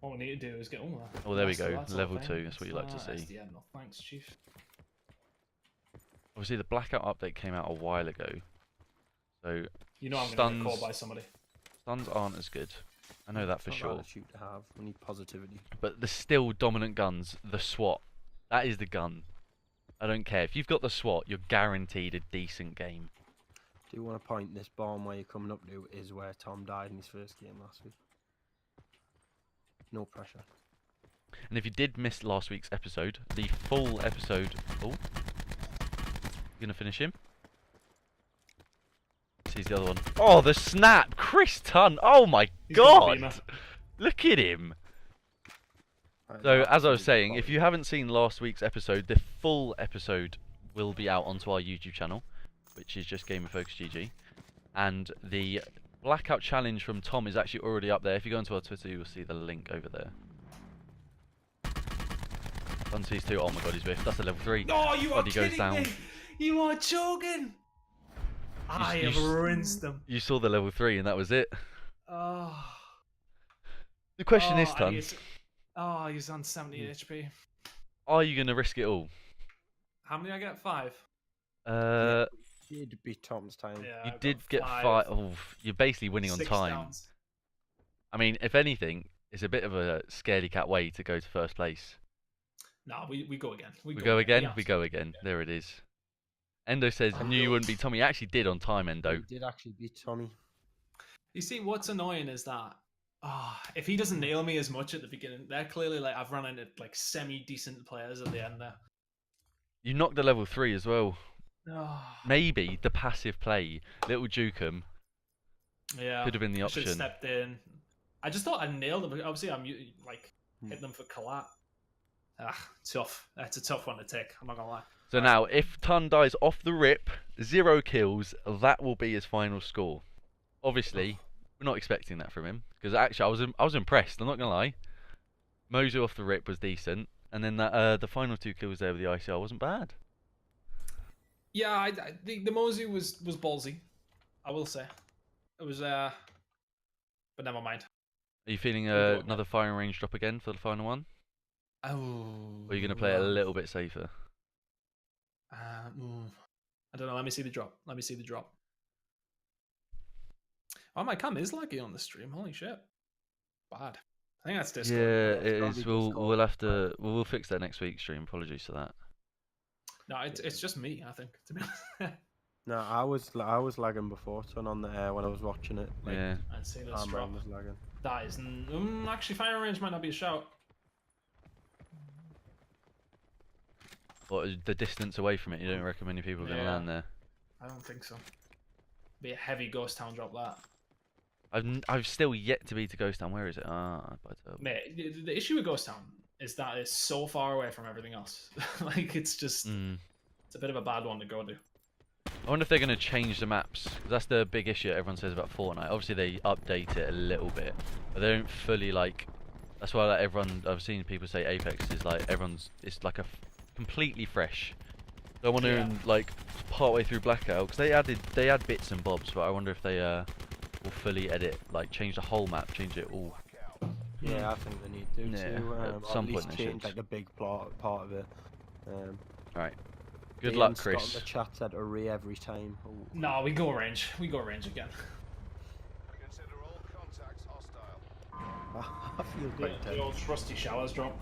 What we need to do is get... Oh, Oh, there we that's- go, that's level our 2, thing. that's what you like to That's see. the end. Thanks, Chief. Obviously, the Blackout update came out a while ago, so You know I'm going to get called Stuns- by somebody. stuns aren't as good. I know that for It's not sure. attitude to have. We need positivity. But the still dominant guns, the SWAT, that is the gun. I don't care. If you've got the SWAT, you're guaranteed a decent game. Do you want to point this bomb where you're coming up to is where Tom died in his first game last week? No pressure. And if you did miss last week's episode, the full episode... Oh. You gonna finish him? Sees the other one. Oh, the snap! Chris Tunn! Oh my He's got a god! beamer. Look at him. That is So, as I was absolutely saying, if quality. you haven't seen last week's episode, the full episode will be out onto our YouTube channel, which is just Game of Focus GG. And the Blackout challenge from Tom is actually already up there. If you go onto our Twitter, you will see the link over there. One sees two. Oh my god, he's whiffed. That's a level 3. Oh, you are Bloody goes kidding down. me! You are joking! I have rinsed them. You saw the level 3 and that was it. Oh. The question is, and Tunn, he's on 70 HP. are you going to risk it all? How many I get? 5? You did beat Tom's time. Yeah, You I've did got get 5. Oh, you're basically winning on 6 time. downs. I mean, if anything, it's a bit of a scaredy cat way to go to first place. No, we go again. We go again? Yes. We go again. There it is. Endo says, knew you wouldn't beat Tommy. He actually did on time, Endo. You did actually beat Tommy. You see, what's annoying is that if he doesn't nail me as much at the beginning, they're clearly like I've run into like semi-decent players at the end there. You knocked a level 3 as well. Oh. Maybe the passive play, little Jukum, Yeah, could have been the I should have option. stepped in. I just thought I nailed them. Obviously, I'm like hitting them for collat. Tough. That's a tough one to take. I'm not gonna lie. So now, if Tunn dies off the rip, 0 kills, that will be his final score. Obviously, we're not expecting that from him because actually I was impressed. I'm not gonna lie. Mozu off the rip was decent, and then that the final 2 kills there with the ICR wasn't bad. Yeah, the Mozu was ballsy. I will say, it was but never mind. Are you feeling We'll go another firing range drop again for the final one? Oh. Or are you gonna play it a little bit safer? I don't know. Let me see the drop. Oh, my cam is laggy on the stream. Holy shit. Bad. I think that's Discord. Yeah, it's it gotta is. be We'll Discord. have to. We'll fix that next week's stream. Apologies for that. No, it's just me, I think, to be honest. No, I was lagging before, Ton, on the air when I was watching it. Like, Yeah. I'd say this our drop. man was lagging. That is... actually, firing range might not be a shout. What, the distance away from it? You don't reckon many people are gonna Yeah. land there? I don't think so. Be a heavy ghost town drop, that. I've still yet to be to Ghost Town. Where is it? By Turbo. Mate, the issue with ghost town is that it's so far away from everything else. Like, it's just... It's a bit of a bad one to go to. I wonder if they're going to change the maps. 'Cause that's the big issue everyone says about Fortnite. Obviously they update it a little bit, but they don't fully like. That's why like everyone. I've seen people say Apex is like it's like completely fresh. So I wonder in like partway through Blackout because they add bits and bobs, but I wonder if they will fully edit, like change the whole map, change it all. Yeah, I think they need to Yeah, too. at Or some at least point they change should. like a big part of it. Right. Good Ian luck, Scott in Chris. the chat said array every time. Oh. No, we go range. We go range again. Consider all contacts hostile. I feel quite The dead. old trusty showers drop.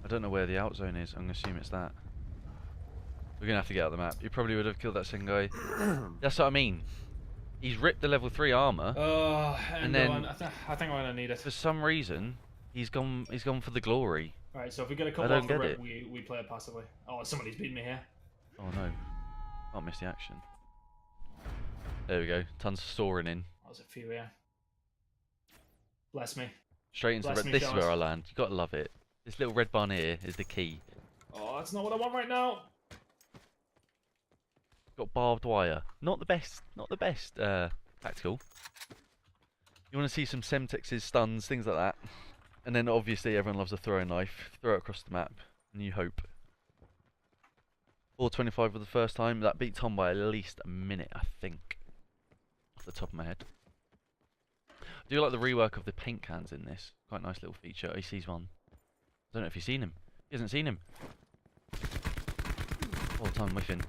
I don't know where the out zone is. I'm gonna assume it's that. We're gonna have to get out the map. You probably would have killed that same guy. That's what I mean. He's ripped the level 3 armor. And then- I think I'm gonna need it. For some reason, he's gone for the glory. Alright, so if we get a I couple don't off the get rip, it. we play it passively. Oh, somebody's beating me here. Oh no. Can't miss the action. There we go. Tons soaring in. That was a few, yeah. Bless me. Straight into Bless red. me, This is fellas. where I land. You gotta love it. This little red barn here is the key. Oh, that's not what I want right now. Got barbed wire. Not the best. Tactical. You want to see some Semtexes, stuns, things like that. And then obviously everyone loves a throwing knife. Throw it across the map. And you hope. 4:25 for the first time. That beat Tom by at least a minute, I think. Off the top of my head. I do like the rework of the paint cans in this. Quite nice little feature. He sees one. I don't know if you've seen him. He hasn't seen him. Oh, Tom whiffing.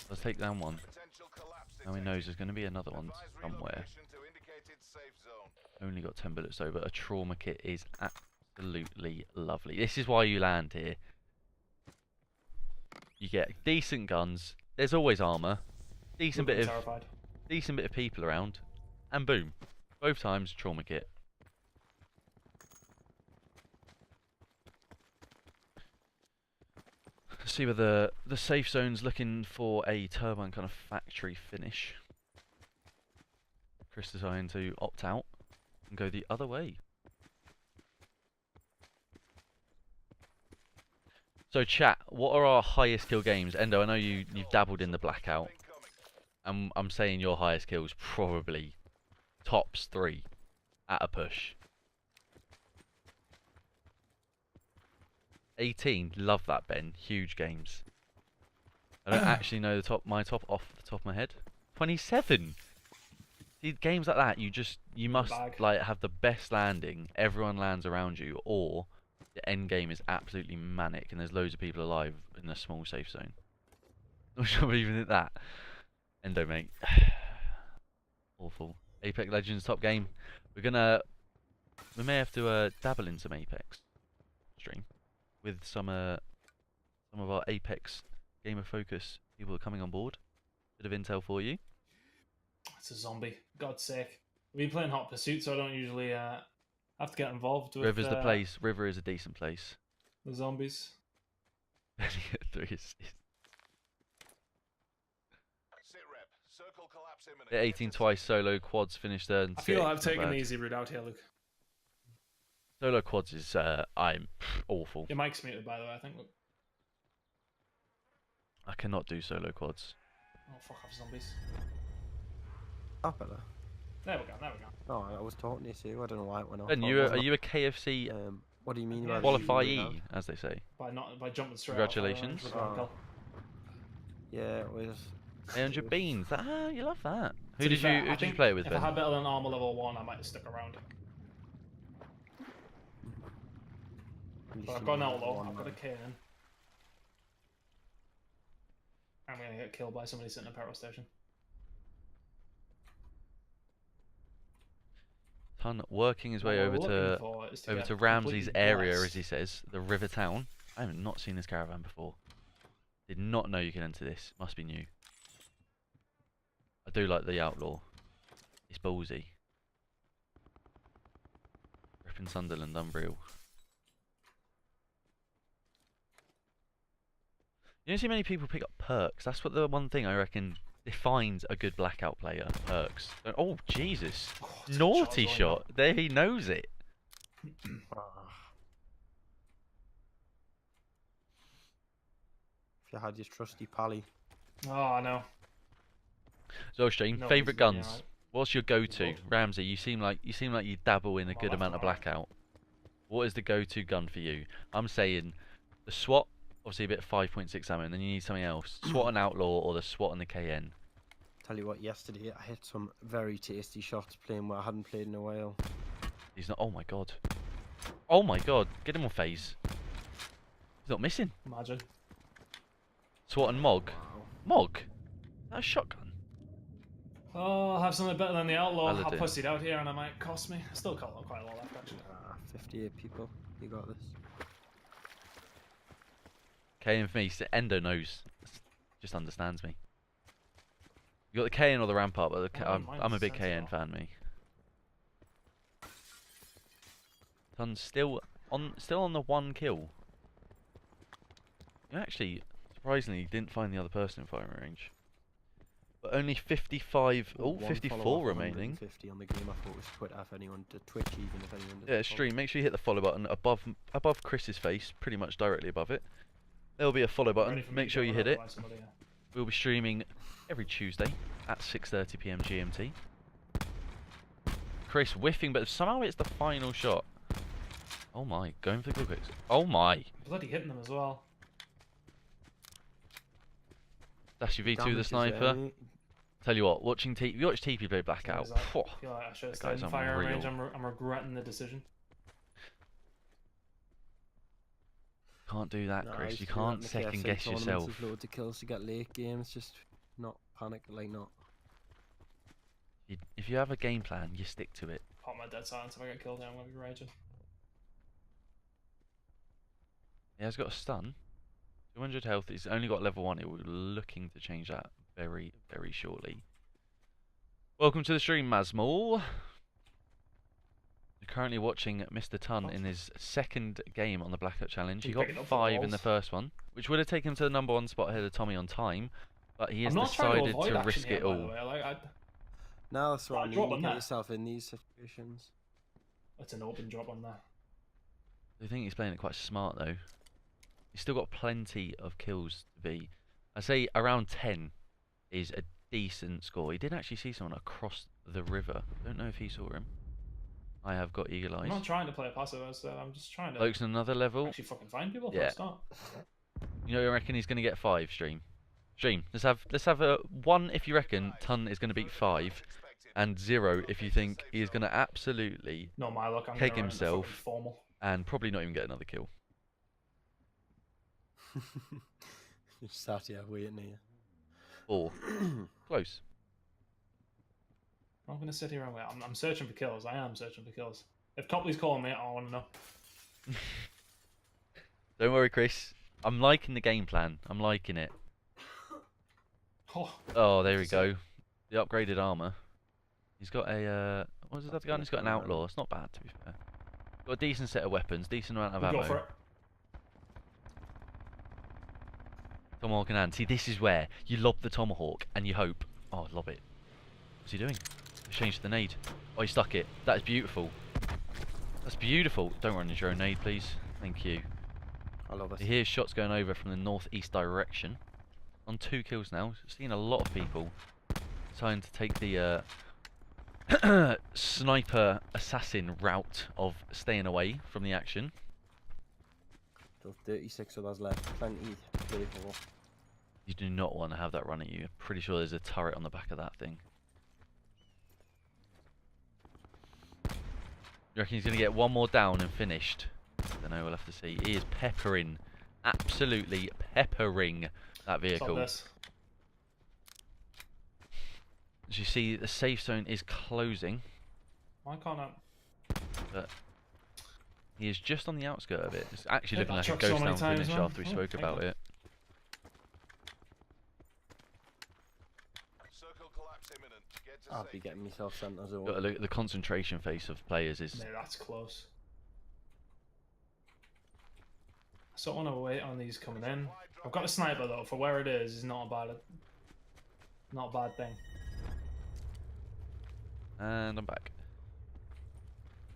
Let's take down one. Potential collapse Now he knows there's going to be another one Advise somewhere. relocation to indicated safe zone. Only got 10 bullets though, but a trauma kit is absolutely lovely. This is why you land here. You get decent guns. There's always armor. Decent bit Terrified. of people around, and boom, both times trauma kit. See whether the safe zone's looking for a turbine kind of factory finish. Chris deciding to opt out and go the other way. So chat, what are our highest kill games? Endo, I know you've dabbled in the Blackout. I'm saying your highest kill is probably tops 3 at a push. 18, love that, Ben. Huge games. I don't actually know my top off the top of my head. 27. See, games like that, you must like have the best landing. Everyone lands around you, or the end game is absolutely manic, and there's loads of people alive in a small safe zone. Not sure even at that. Endo, mate. Awful. Apex Legends top game. We may have to dabble in some Apex stream with some of our Apex Gamer Focus people are coming on board. Bit of intel for you. It's a zombie. God's sake. I've been playing Hot Pursuit, so I don't usually have to get involved with River's the place. River is a decent place. The zombies. 18 twice solo quads finished third and I feel I've taken the easy route out here, Luke. Solo quads is I'm awful. Your mic's muted, by the way, I think. Look. I cannot do solo quads. Oh, fuck off, zombies. Oh, better. There we go, there we go. Oh, I was talking to you. I don't know why it went off. Ben, are you a KFC what do you mean? Yeah, qualifiee, as they say? By jumping straight. Congratulations. Yeah, it was. 800 beans. You love that. Who To be did fair, you play with, If Ben? I had better than armor level 1, I might have stuck around. But I've got an outlaw, I've got a KN. I'm gonna get killed by somebody sitting in a petrol station. Tunn working his way over to Ramsey's area, as he says, the River Town. I have not seen this caravan before. Did not know you can enter this. Must be new. I do like the outlaw. It's ballsy. Ripping Sunderland, unreal. You don't see many people pick up perks. That's what the one thing I reckon defines a good Blackout player. Perks. Oh, Jesus. Oh, naughty shot. There, he knows it. If you had your trusty pally. Oh, I know. Zolstream, favourite guns. Right. What's your go-to? Ramsey, you seem like you dabble in a good amount of Blackout. What is the go-to gun for you? I'm saying the SWAT, obviously a bit of 5.6 ammo, and then you need something else. SWAT and Outlaw, or the SWAT and the KN. Tell you what, yesterday I hit some very tasty shots playing where I hadn't played in a while. He's not. Oh my god. Oh my god. Get him on phase. He's not missing. Imagine. SWAT and Mog. Wow. Mog? That's a shotgun. Oh, I'll have something better than the outlaw. Paladin. I'll puss it out here and it might cost me. I still got quite a lot left, actually. 58 people. You got this. KN for me. Endo knows. Just understands me. You got the KN or the Rampart, but I'm a big KN fan, me. Tunn's still on the 1 kill. You actually, surprisingly, didn't find the other person in firing range. But only 55, 54 remaining. 50 on the game. I thought it was Twitter if anyone did Twitch, even if anyone did. Yeah, stream. Make sure you hit the follow button above Chris's face, pretty much directly above it. There'll be a follow button. Make sure you hit it. We'll be streaming every Tuesday at 6:30 PM GMT. Chris whiffing, but somehow it's the final shot. Oh my, going for the quick. Oh my. Bloody hitting them as well. That's your V2 the sniper. Tell you what, watching you watch TP play Blackout. I feel like I should have stayed in fire range. I'm regretting the decision. Can't do that, Chris. You can't second guess yourself. Loads of kills to get late games, just not panic, like not. If you have a game plan, you stick to it. Pop my dead silence if I get killed now, I'm gonna be raging. He has got a stun. 200 health. He's only got level 1. We're looking to change that very, very shortly. Welcome to the stream, Mazmal. currently watching Mr. Tunn in his second game on the Blackout Challenge. He He's got picking up 5 in the balls. first one, which would have taken him to the #1 spot ahead of Tommy on time, but he has I'm not trying to decided avoid to action risk here, it by the all. way. Like, Now that's what I That mean. drop You on get there. yourself in these situations. it's an open drop on there. I think he's playing it quite smart though. He's still got plenty of kills to be. I say around 10 is a decent score. He did actually see someone across the river. Don't know if he saw him. I have got eagle I'm eyes. not trying to play a passive, I'm just trying to Bloke's on another level. actually fucking find people for Yeah. a start. You know, I reckon he's going to get 5. Stream. Let's have a 1 if you reckon Tunn is going to beat 5, and 0 if you think he is going to absolutely No, my luck. I'm Cake gonna run into himself. fucking formal. and probably not even get another kill. You sat here waiting here. 4. Close. I'm gonna sit here and wait. I'm searching for kills. I am searching for kills. If Copley's calling me, I want to know. Don't worry, Chris. I'm liking the game plan. I'm liking it. Oh, Oh, there we go. The upgraded armor. He's got a what is that gun? He's got an outlaw. It's not bad to be fair. Got a decent set of weapons, decent amount of we ammo. go for it. Tomahawk in hand. See, this is where you lob the tomahawk and you hope. Oh, lob it. What's he doing? He's changed the nade. Oh, he stuck it. That is beautiful. That's beautiful. Don't run into your own nade, please. Thank you. I love it. You hear shots going over from the northeast direction. On 2 kills now. Seeing a lot of people trying to take the sniper assassin route of staying away from the action. Still 36 of those left. Plenty to play for. You do not want to have that run at you. Pretty sure there's a turret on the back of that thing. You reckon he's going to get 1 more down and finished? Don't know, we'll have to see. He is peppering, absolutely peppering that vehicle. Stop this. As you see, the safe zone is closing, Why can't I? but he is just on the outskirt of it. It's actually Hit looking that like a truck so ghost many town times, finish man. after we Oh, spoke thank about you. it. Circle collapse imminent. Get to I'd be safety. getting myself sent as Got to well. look at the concentration face of players is No, that's close. I sort of want to wait on these coming in. I've got a sniper though. For where it is not a bad thing. and I'm back.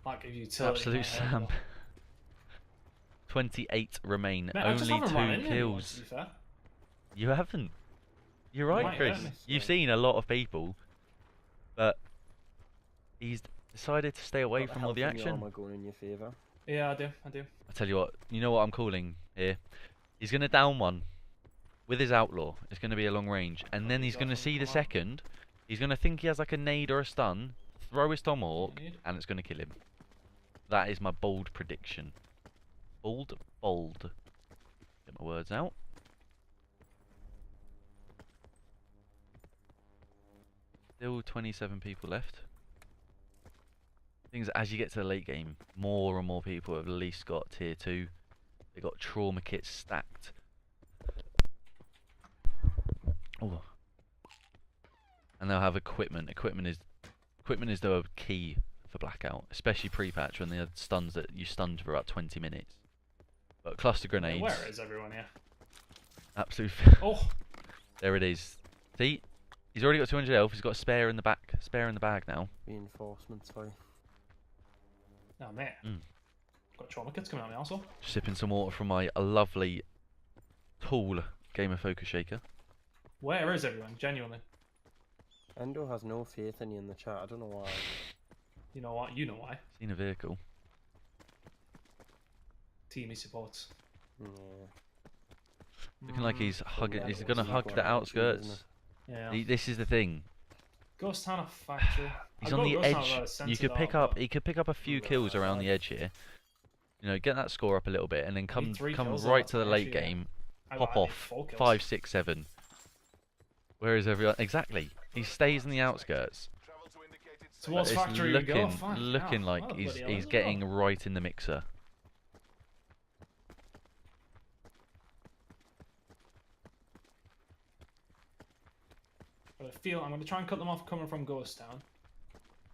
Like a utility. Absolute might help, Sam. though. 28 remain. Mate, I just Only haven't run 2 into anyone, kills. to be fair. You haven't. You're right, might Chris. hurt me. You've seen a lot of people, but he's decided to stay away Got from all the health and action. armor going in your favour. Yeah, I do. I tell you what, you know what I'm calling here? He's going to down one with his outlaw. It's going to be a long range, and then he's going to see the second. He's going to think he has like a nade or a stun, throw his tomahawk, and it's going to kill him. That is my bold prediction. Bold. Get my words out. Still 27 people left. Things as you get to the late game, more and more people have at least got tier 2. They got trauma kits stacked. Oh. And they'll have equipment. Equipment is the key for Blackout, especially pre-patch when they had stuns that you stunned for about 20 minutes. But cluster grenades. Where is everyone here? Absolute. Oh, There it is. See, he's already got 200 health. He's got a spare in the back. Spare in the bag now. Reinforcements, sorry. oh man. Got trauma kits coming out of me also. Sipping some water from my lovely, tall gamer focus shaker. Where is everyone? Genuinely. Endo has no faith in you in the chat. I don't know why. You know what? You know why. Seen a vehicle. Team he supports. Yeah. Looking like he's hugging. yeah, He's it gonna was hug quite the an attitude, isn't outskirts. Yeah. This is the thing. Ghost Town factory. He's I'd on go the Ghost Town edge. without a You sense could of pick that, up. but He could pick up a few kills around the edge here. You know, get that score up a little bit, and then come 3 come kills right there, to the late actually, yeah. game. I Pop need off. 4 kills. 5, 6, 7. Where is everyone? Exactly. He stays in the outskirts. Travel to indicated safe Towards It's factory we go. looking Fuck, looking yeah. like Oh, he's bloody hell, he's this is getting well. right in the mixer. But I feel I'm going to try and cut them off coming from Ghost Town.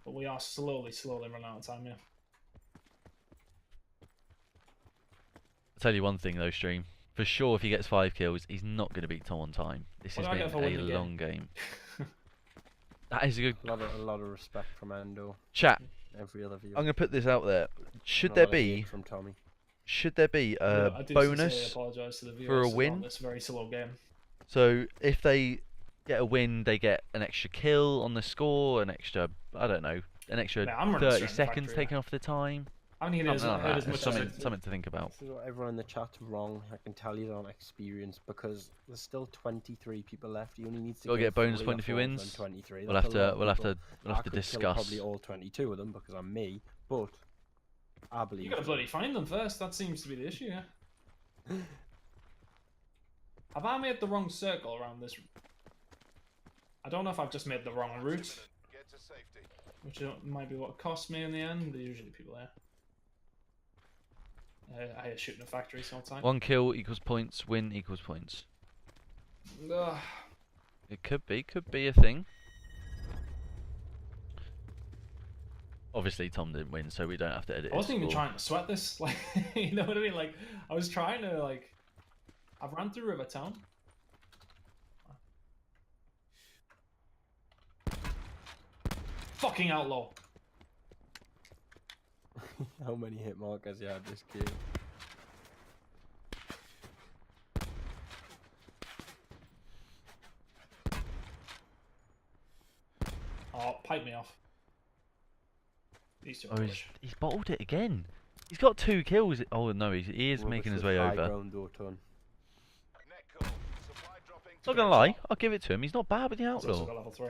But we are slowly running out of time here. tell you one thing though, stream. For sure, if he gets 5 kills, he's not going to beat Tom on time. This What has do I get been for a winning the long game. That is a good. A lot of respect from Endo. Chat. Every other viewer. I'm going to put this out there. Should And a there lot of hate be? from Tommy? Should there be a I do bonus sincerely apologise to the viewers for a on win? this very slow game. So if they get a win, they get an extra kill on the score, an extra, I don't know, an extra Mate, I'm running 30 straight in the seconds factory, taken off the time. I mean, it is Something like as that. much Something, as something to think about. This is what everyone in the chat's wrong. I can tell you on experience because there's still 23 people left. He only needs to Gotta get a bonus 40 point or if he 40 wins. and 23. We'll That's have a lot to, of we'll have people. to, we'll I have to could kill discuss. probably all 22 of them because I'm me, but I believe. You gotta bloody find them first. That seems to be the issue. Yeah. Have I made the wrong circle around this? I don't know if I've just made the wrong route, Get to safety. which might be what cost me in the end. There's usually people there. I hear shooting a factory sometime. 1 kill equals points, win equals points. Ugh. It could be a thing. Obviously, Tom didn't win, so we don't have to edit. I wasn't his even score. trying to sweat this. Like, you know what I mean? Like, I was trying to like. I've ran through Rivertown. Fucking outlaw. How many hit markers you had this game? Oh, pipe me off. These two are Oh, rubbish. he's bottled it again. He's got 2 kills. Oh no, he is Rubbish making his with way high over. ground though, Ton. Net call. Supply dropping. Not gonna lie, I'll give it to him. He's not bad with the He's also outlaw. got level 3.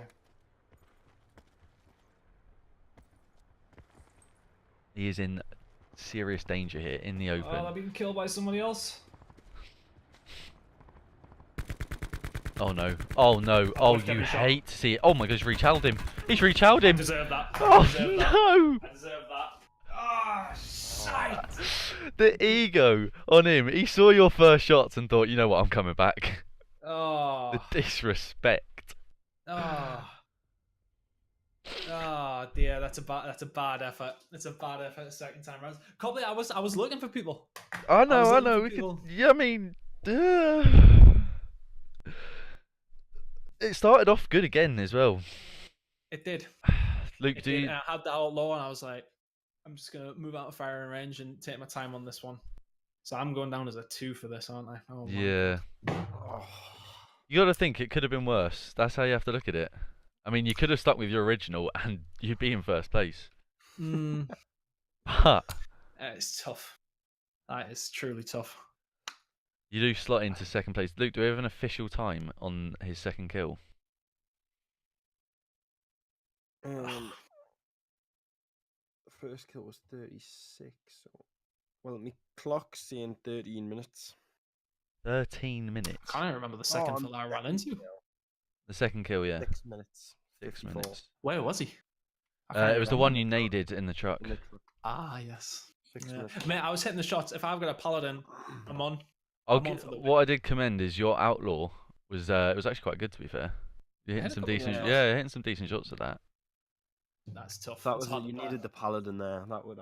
He is in serious danger here in the open. Oh, they're being killed by somebody else. Oh no! Oh no! Oh, I've got you me shot. hate to see it. Oh my God, he's rechallenged him. He's rechallenged him. Deserve that. Oh Deserve that. no! I deserve that. Ah, shite. The ego on him. He saw your first shots and thought, you know what, I'm coming back. Oh. The disrespect. Oh. Oh dear, that's a bad effort. It's a bad effort the second time round. Cobley, I was looking for people. I was know. looking for We could. people. Yeah, I mean, it started off good again as well. It did. Luke, It do did. you? And I had that outlaw, and I was like, I'm just gonna move out of firing range and take my time on this one. So I'm going down as a 2 for this, aren't I? Oh, my Yeah. Oh. You got to think it could have been worse. That's how you have to look at it. I mean, you could have stuck with your original and you'd be in first place. Mm, But it's tough. That is truly tough. you do slot into second place. Luke, do we have an official time on his second kill? The first kill was 36. So... Well, my clock's saying 13 minutes. 13 minutes. I can't even remember the second I'm fill I ran into. The second kill, yeah. 6 minutes. 6 54. minutes. Where was he? I can't It was the remember. one you naded in the truck. In the truck. Ah, yes. 6 Yeah. minutes. Mate, I was hitting the shots. If I've got a paladin, I'm on. I'll I'm on for the win. what I did commend is your outlaw was it was actually quite good, to be fair. You're hitting had a some couple of decent, shots. yeah, you're hitting some decent shots at that. That's tough. That It's was hard it. to You bet. needed the paladin there. That would.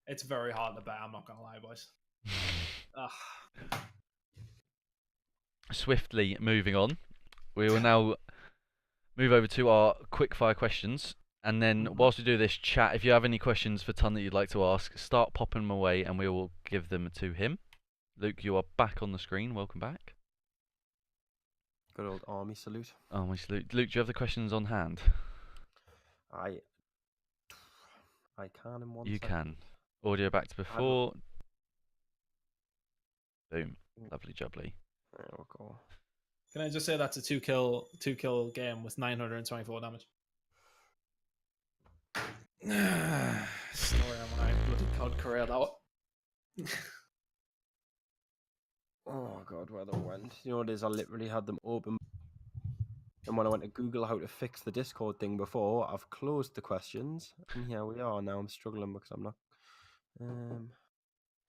It's very hard to bet. I'm not gonna lie, boys. Ugh. Swiftly moving on, we will now move over to our quick fire questions. And then, whilst we do this, chat, if you have any questions for Tunn that you'd like to ask, start popping them away and we will give them to him. Luke, you are back on the screen. Welcome back. Good old army salute. Oh, my salute. Luke, do you have the questions on hand? I can in one You second. can. Audio back to before. Boom. Lovely jubbly. There we go. Can I just say that's a two kill game with 924 damage? Story of my bloody COD career, that one. Oh god, where they went. You know what it is? I literally had them open. And when I went to Google how to fix the Discord thing before, I've closed the questions. And here we are. Now I'm struggling because I'm not.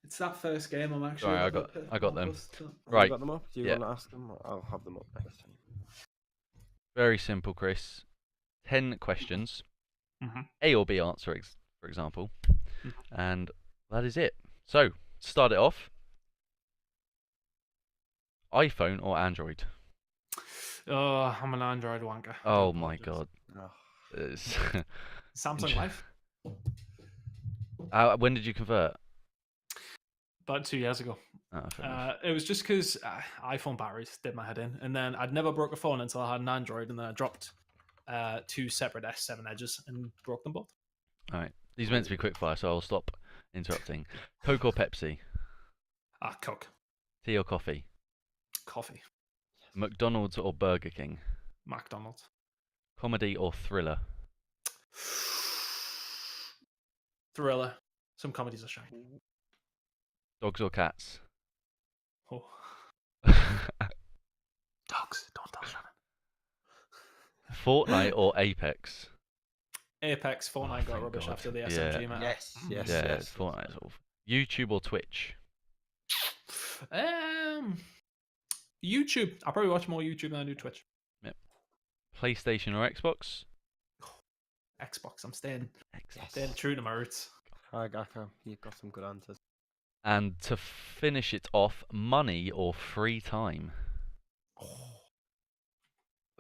It's that first game I'm actually. Sorry, I got them. Have you Right. got them up? Do you Yeah. want to ask them? I'll have them up next time. Very simple, Chris. 10 questions. Mhm. A or B answer, for example. And that is it. So, to start it off, iPhone or Android? I'm an Android wanker. I do Oh my apologise. god. Oh, It's- Samsung Life. when did you convert? About 2 years ago. Oh, fair enough. It was just because iPhone batteries did my head in, and then I'd never broke a phone until I had an Android, and then I dropped 2 separate S7 edges and broke them both. All right. These are meant to be quick fire, so I'll stop interrupting. Coke or Pepsi? Coke. Tea or coffee? Coffee. McDonald's or Burger King? McDonald's. Comedy or thriller? Thriller. Some comedies are shite. Dogs or cats? Oh. Dogs. Don't tell Shannon. Fortnite or Apex? Apex. Fortnite got thank rubbish God. after the Yeah. SMG, man. yes, yes, Yeah, yes. Fortnite's awful. YouTube or Twitch? YouTube. I probably watch more YouTube than I do Twitch. PlayStation or Xbox? Xbox. I'm staying Xbox. true to my roots. Hi, Gaka. You've got some good answers. And to finish it off, money or free time?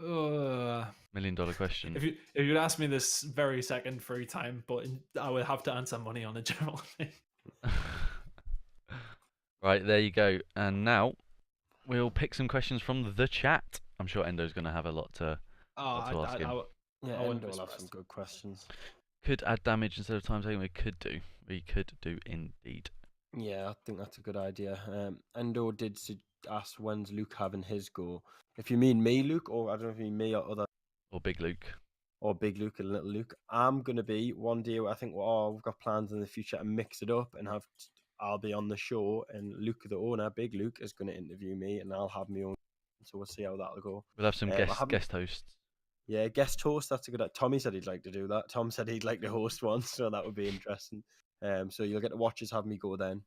$1 million question. If you'd ask me this very second free time, but I would have to answer money on a general thing. Right, there you go. And now we'll pick some questions from the chat. I'm sure Endo's going to have a lot to ask him. Yeah, I wouldn't Endo be will have some surprised. good questions. Could add damage instead of time taken. We could do. We could do indeed. Yeah, I think that's a good idea. Endo did ask when's Luke having his go. If you mean me, Luke, or I don't know if you mean me or other, Or Big Luke. or Big Luke and Little Luke, I'm gonna be one day. I think we've got plans in the future to mix it up and I'll be on the show, and Luke, the owner, Big Luke, is gonna interview me, and I'll have my own. So we'll see how that'll go. We'll have some I haven't- guest hosts. Yeah, guest host. That's a good. Tommy said he'd like to do that. Tom said he'd like to host one, so that would be interesting. So you'll get to watch us have me go then.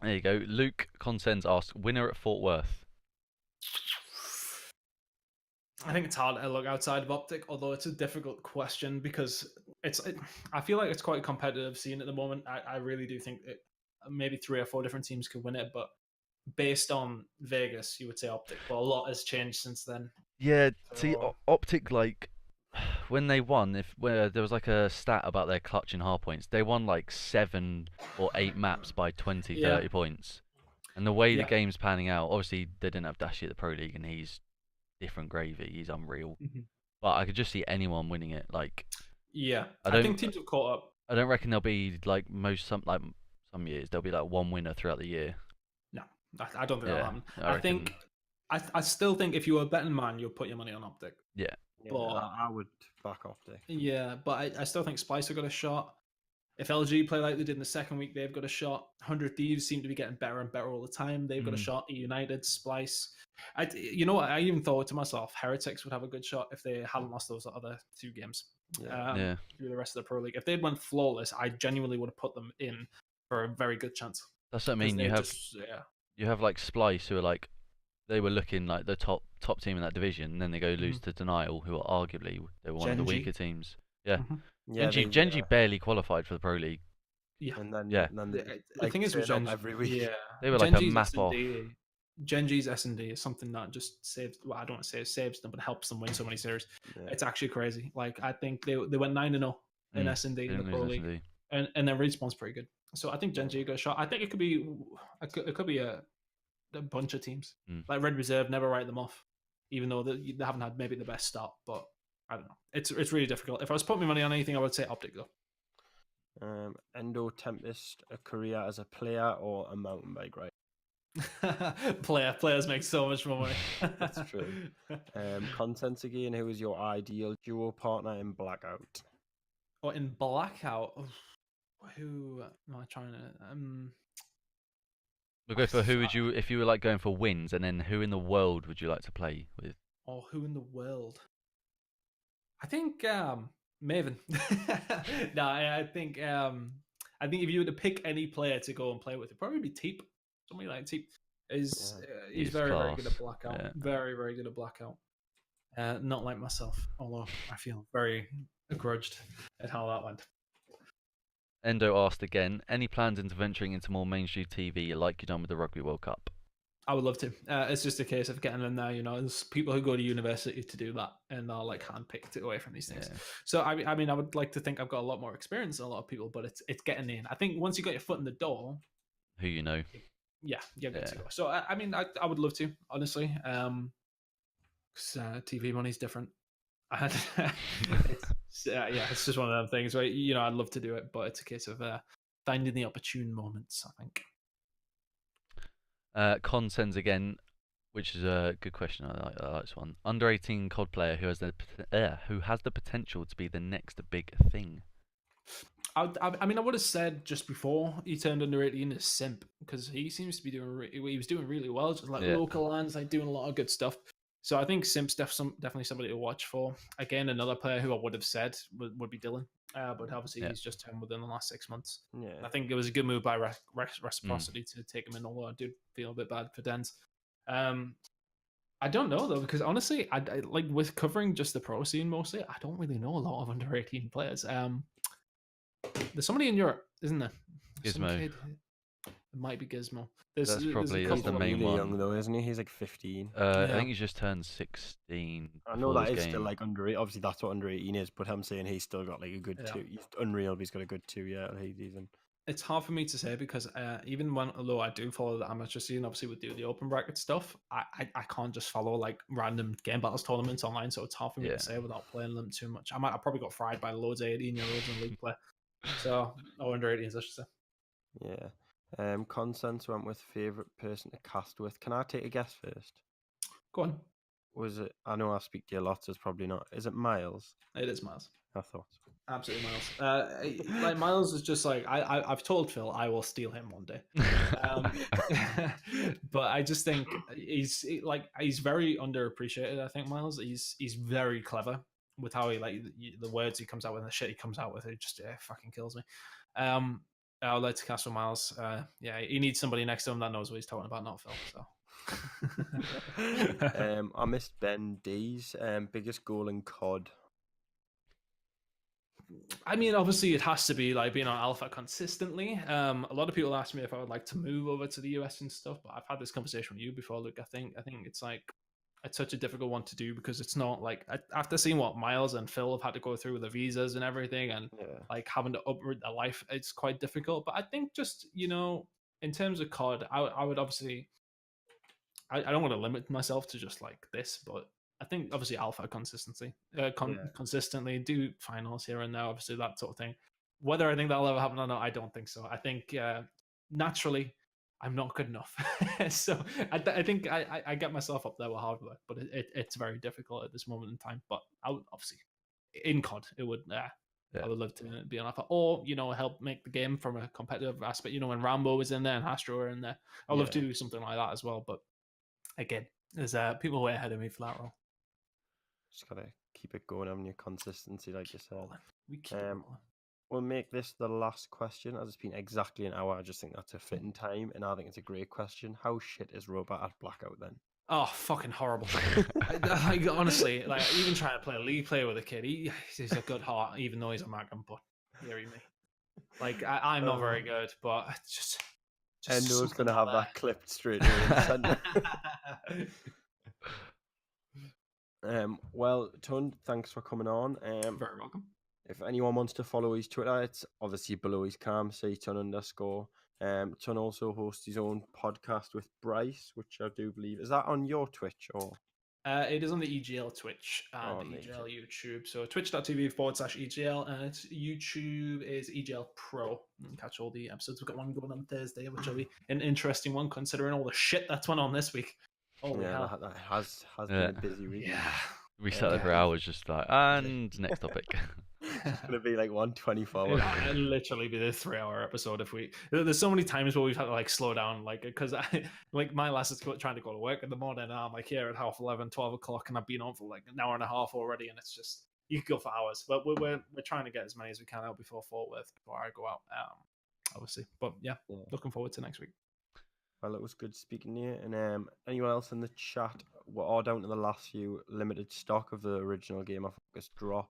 There you go. Luke Consens asks, winner at Fort Worth. I think it's hard to look outside of Optic, although it's a difficult question because I feel like it's quite a competitive scene at the moment. I really do think maybe 3 or 4 different teams could win it, but based on Vegas, you would say Optic. But a lot has changed since then. Yeah, see, So- Optic, like, when they won, there was like a stat about their clutch and hard points, they won like 7 or 8 maps by 20, Yeah. 30 points. And the way the Yeah. game's panning out, obviously they didn't have Dashi at the Pro League, and he's different gravy, he's unreal. Mhm. But I could just see anyone winning it. Like, Yeah, I I don't- think teams have caught up. I don't reckon there'll be like some years there'll be like one winner throughout the year. No, I don't think that'll happen. I I think I still think if you were a betting man, you'll put your money on Optic. Yeah, But- I would back Optic. Yeah, but I still think Splice have got a shot. If LG play like they did in the second week, they've got a shot. 100 Thieves seem to be getting better and better all the time. They've got a shot. United, Splice. You know what? I even thought to myself, Heretics would have a good shot if they hadn't lost those other 2 games Yeah. through the rest of the Pro League. If they'd went flawless, I genuinely would have put them in for a very good chance. That's what I 'Cause mean. they You have like Splice, who are like, they were looking like the top team in that division, and then they go lose to Denial, who are arguably they were one of the Genji. weaker teams. Yeah, Mhm. Yeah, Genji barely qualified for the Pro League. Yeah. And then, Yeah. and then The thing is with turn up Genji, every week. yeah, They were like a Genji's map off. S&D Genji's S&D is something that just saves. Well, I don't want to say it saves them, but helps them win so many series. Yeah. It's actually crazy. Like I think they went 9-0 in S&D in the Pro League, S&D. and then Respawn's pretty good. So I think Genji got a shot. I think it could be a bunch of teams. Like Red Reserve, never write them off, even though they haven't had maybe the best start. But I don't know. It's really difficult. If I was putting my money on anything, I would say Optic though. Endo Tempest, a career as a player or a mountain bike rider? Players make so much more money. That's true. Content again, who is your ideal duo partner in Blackout? Or in Blackout, who am I trying to? We'll go for who would you, if you were like going for wins, and then who in the world would you like to play with? Or who in the world? I think Maven. No, I think if you were to pick any player to go and play with, it'd probably be Teep. Somebody like Teep is he's He's very very good class. at Blackout. Yeah. Very very good at Blackout. Not like myself, although I feel very grudged at how that went. Endo asked again, any plans into venturing into more mainstream TV like you done with the Rugby World Cup? I would love to. It's just a case of getting them there. There's people who go to university to do that, and they're like handpicked away from these things. Yeah. So I mean, I would like to think I've got a lot more experience than a lot of people, but it's getting in. I think once you got your foot in the door, Who you know? yeah, you're good to go. So I mean, I would love to, honestly. Because TV money's different. It's just one of them things where I'd love to do it, but it's a case of finding the opportune moments, I think. Con sends again, which is a good question. I like this one. Under 18 COD player who has the potential to be the next big thing. I mean, I would have said just before he turned under 18 is Simp, because he seems to be he was doing really well, just like local lands, like doing a lot of good stuff. So I think Simp's definitely somebody to watch for. Again, another player who I would have said would be Dylan, but obviously he's just turned within the last 6 months. Yeah. I think it was a good move by Reciprocity to take him in, although I do feel a bit bad for Dens. I don't know though, because honestly, I like with covering just the pro scene mostly, I don't really know a lot of under 18 players. There's somebody in Europe, isn't there? Gizmo. It might be Gizmo. That's the main one. Young though, isn't he? He's like 15. I think he's just turned 16. I know that is still like under. Obviously, that's what under 18 is. But I'm saying he's still got like a good 2. He's unreal. But he's got a good 2-year season. It's hard for me to say because even although I do follow the amateur scene, obviously would do the open bracket stuff, I can't just follow like random game battles tournaments online. So it's hard for me to say without playing them too much. I probably got fried by loads of 18-year-olds in league play. So under 18s, I should say. Yeah. Consens went with favourite person to cast with. Can I take a guess first? Go on. Was it? I know I speak to you a lot, so it's probably not. Is it Miles? It is Miles. I thought. Absolutely Miles. Like Miles is just like I've told Phil I will steal him one day. But I just think he's very underappreciated. I think Miles. He's very clever with how he the words he comes out with and the shit he comes out with. It just fucking kills me. I would like to cast for Miles. He needs somebody next to him that knows what he's talking about, not Phil. So. I missed Ben D's biggest goal in COD. I mean, obviously, it has to be like being on Alpha consistently. A lot of people ask me if I would like to move over to the US and stuff, but I've had this conversation with you before. Look, I think it's like it's such a difficult one to do because it's not like after seeing what Miles and Phil have had to go through with the visas and everything and like having to uproot their life, it's quite difficult. But I think just, in terms of COD, I would obviously, I don't want to limit myself to just like this, but I think obviously Alpha consistently do finals here and there, obviously that sort of thing. Whether I think that'll ever happen or not, I don't think so. I think naturally, I'm not good enough. So I think I get myself up there with hard work, but it's very difficult at this moment in time. But I would obviously, in COD, it would, I would love to be on Alpha or, help make the game from a competitive aspect. When Rambo was in there and Astro were in there, I'd love to do something like that as well. But again, there's people way ahead of me for that role. Just got to keep it going, having your consistency, like you said. We keep it rolling. We'll make this the last question, as it's been exactly an hour. I just think that's a fitting time, and I think it's a great question. How shit is Robot at Blackout then? Oh, fucking horrible. Honestly, like even trying to play a league player with a kid, he's a good heart, even though he's a Magnum, but hear me. Like, I'm not very good, but just Endo's going to have that clipped straight away. Well, Tunn, thanks for coming on. Very welcome. If anyone wants to follow his Twitter, it's obviously below his cam, say Tunn_. Tunn also hosts his own podcast with Bryce, which I do believe. Is that on your Twitch or? It is on the EGL Twitch and EGL YouTube. So twitch.tv/EGL and YouTube is EGL Pro. You can catch all the episodes. We've got one going on Thursday, which will be an interesting one considering all the shit that's went on this week. Holy hell. That has been a busy week. Yeah. We sat there for hours just like, and next topic. It's going to be like 124. It'll literally be the 3-hour episode if we. There's so many times where we've had to like slow down, like because my last is trying to go to work in the morning, and I'm like here at 11:30, 12 o'clock, and I've been on for like an hour and a half already, and it's just you could go for hours. But we're trying to get as many as we can out before Fort Worth before I go out, obviously. But yeah, looking forward to next week. Well, it was good speaking to you. And anyone else in the chat, we're all down to the last few limited stock of the original Game of Focus drop.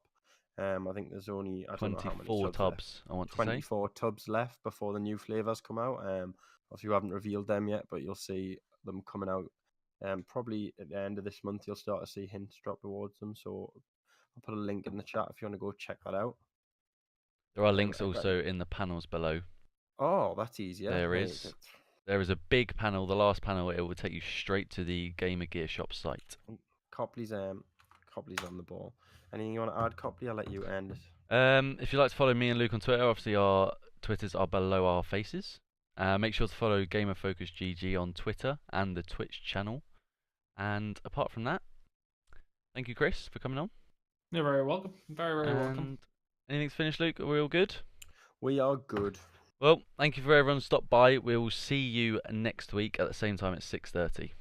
I think there's only 24 tubs. I want to say 24 tubs left before the new flavors come out. Obviously, we haven't revealed them yet, but you'll see them coming out. Probably at the end of this month, you'll start to see hints drop towards them. So I'll put a link in the chat if you want to go check that out. There are links also in the panels below. Oh, that's easier. There is. There is a big panel. The last panel, it will take you straight to the Gamer Gear Shop site. Copley's on the ball. Anything you want to add, Copley? I'll let you end it. If you'd like to follow me and Luke on Twitter, obviously our Twitters are below our faces. Make sure to follow GamerFocusGG on Twitter and the Twitch channel. And apart from that, thank you, Chris, for coming on. You're very welcome. Very, very welcome. Anything's finished, Luke? Are we all good? We are good. Well, thank you for everyone who stopped by. We'll see you next week at the same time at 6:30.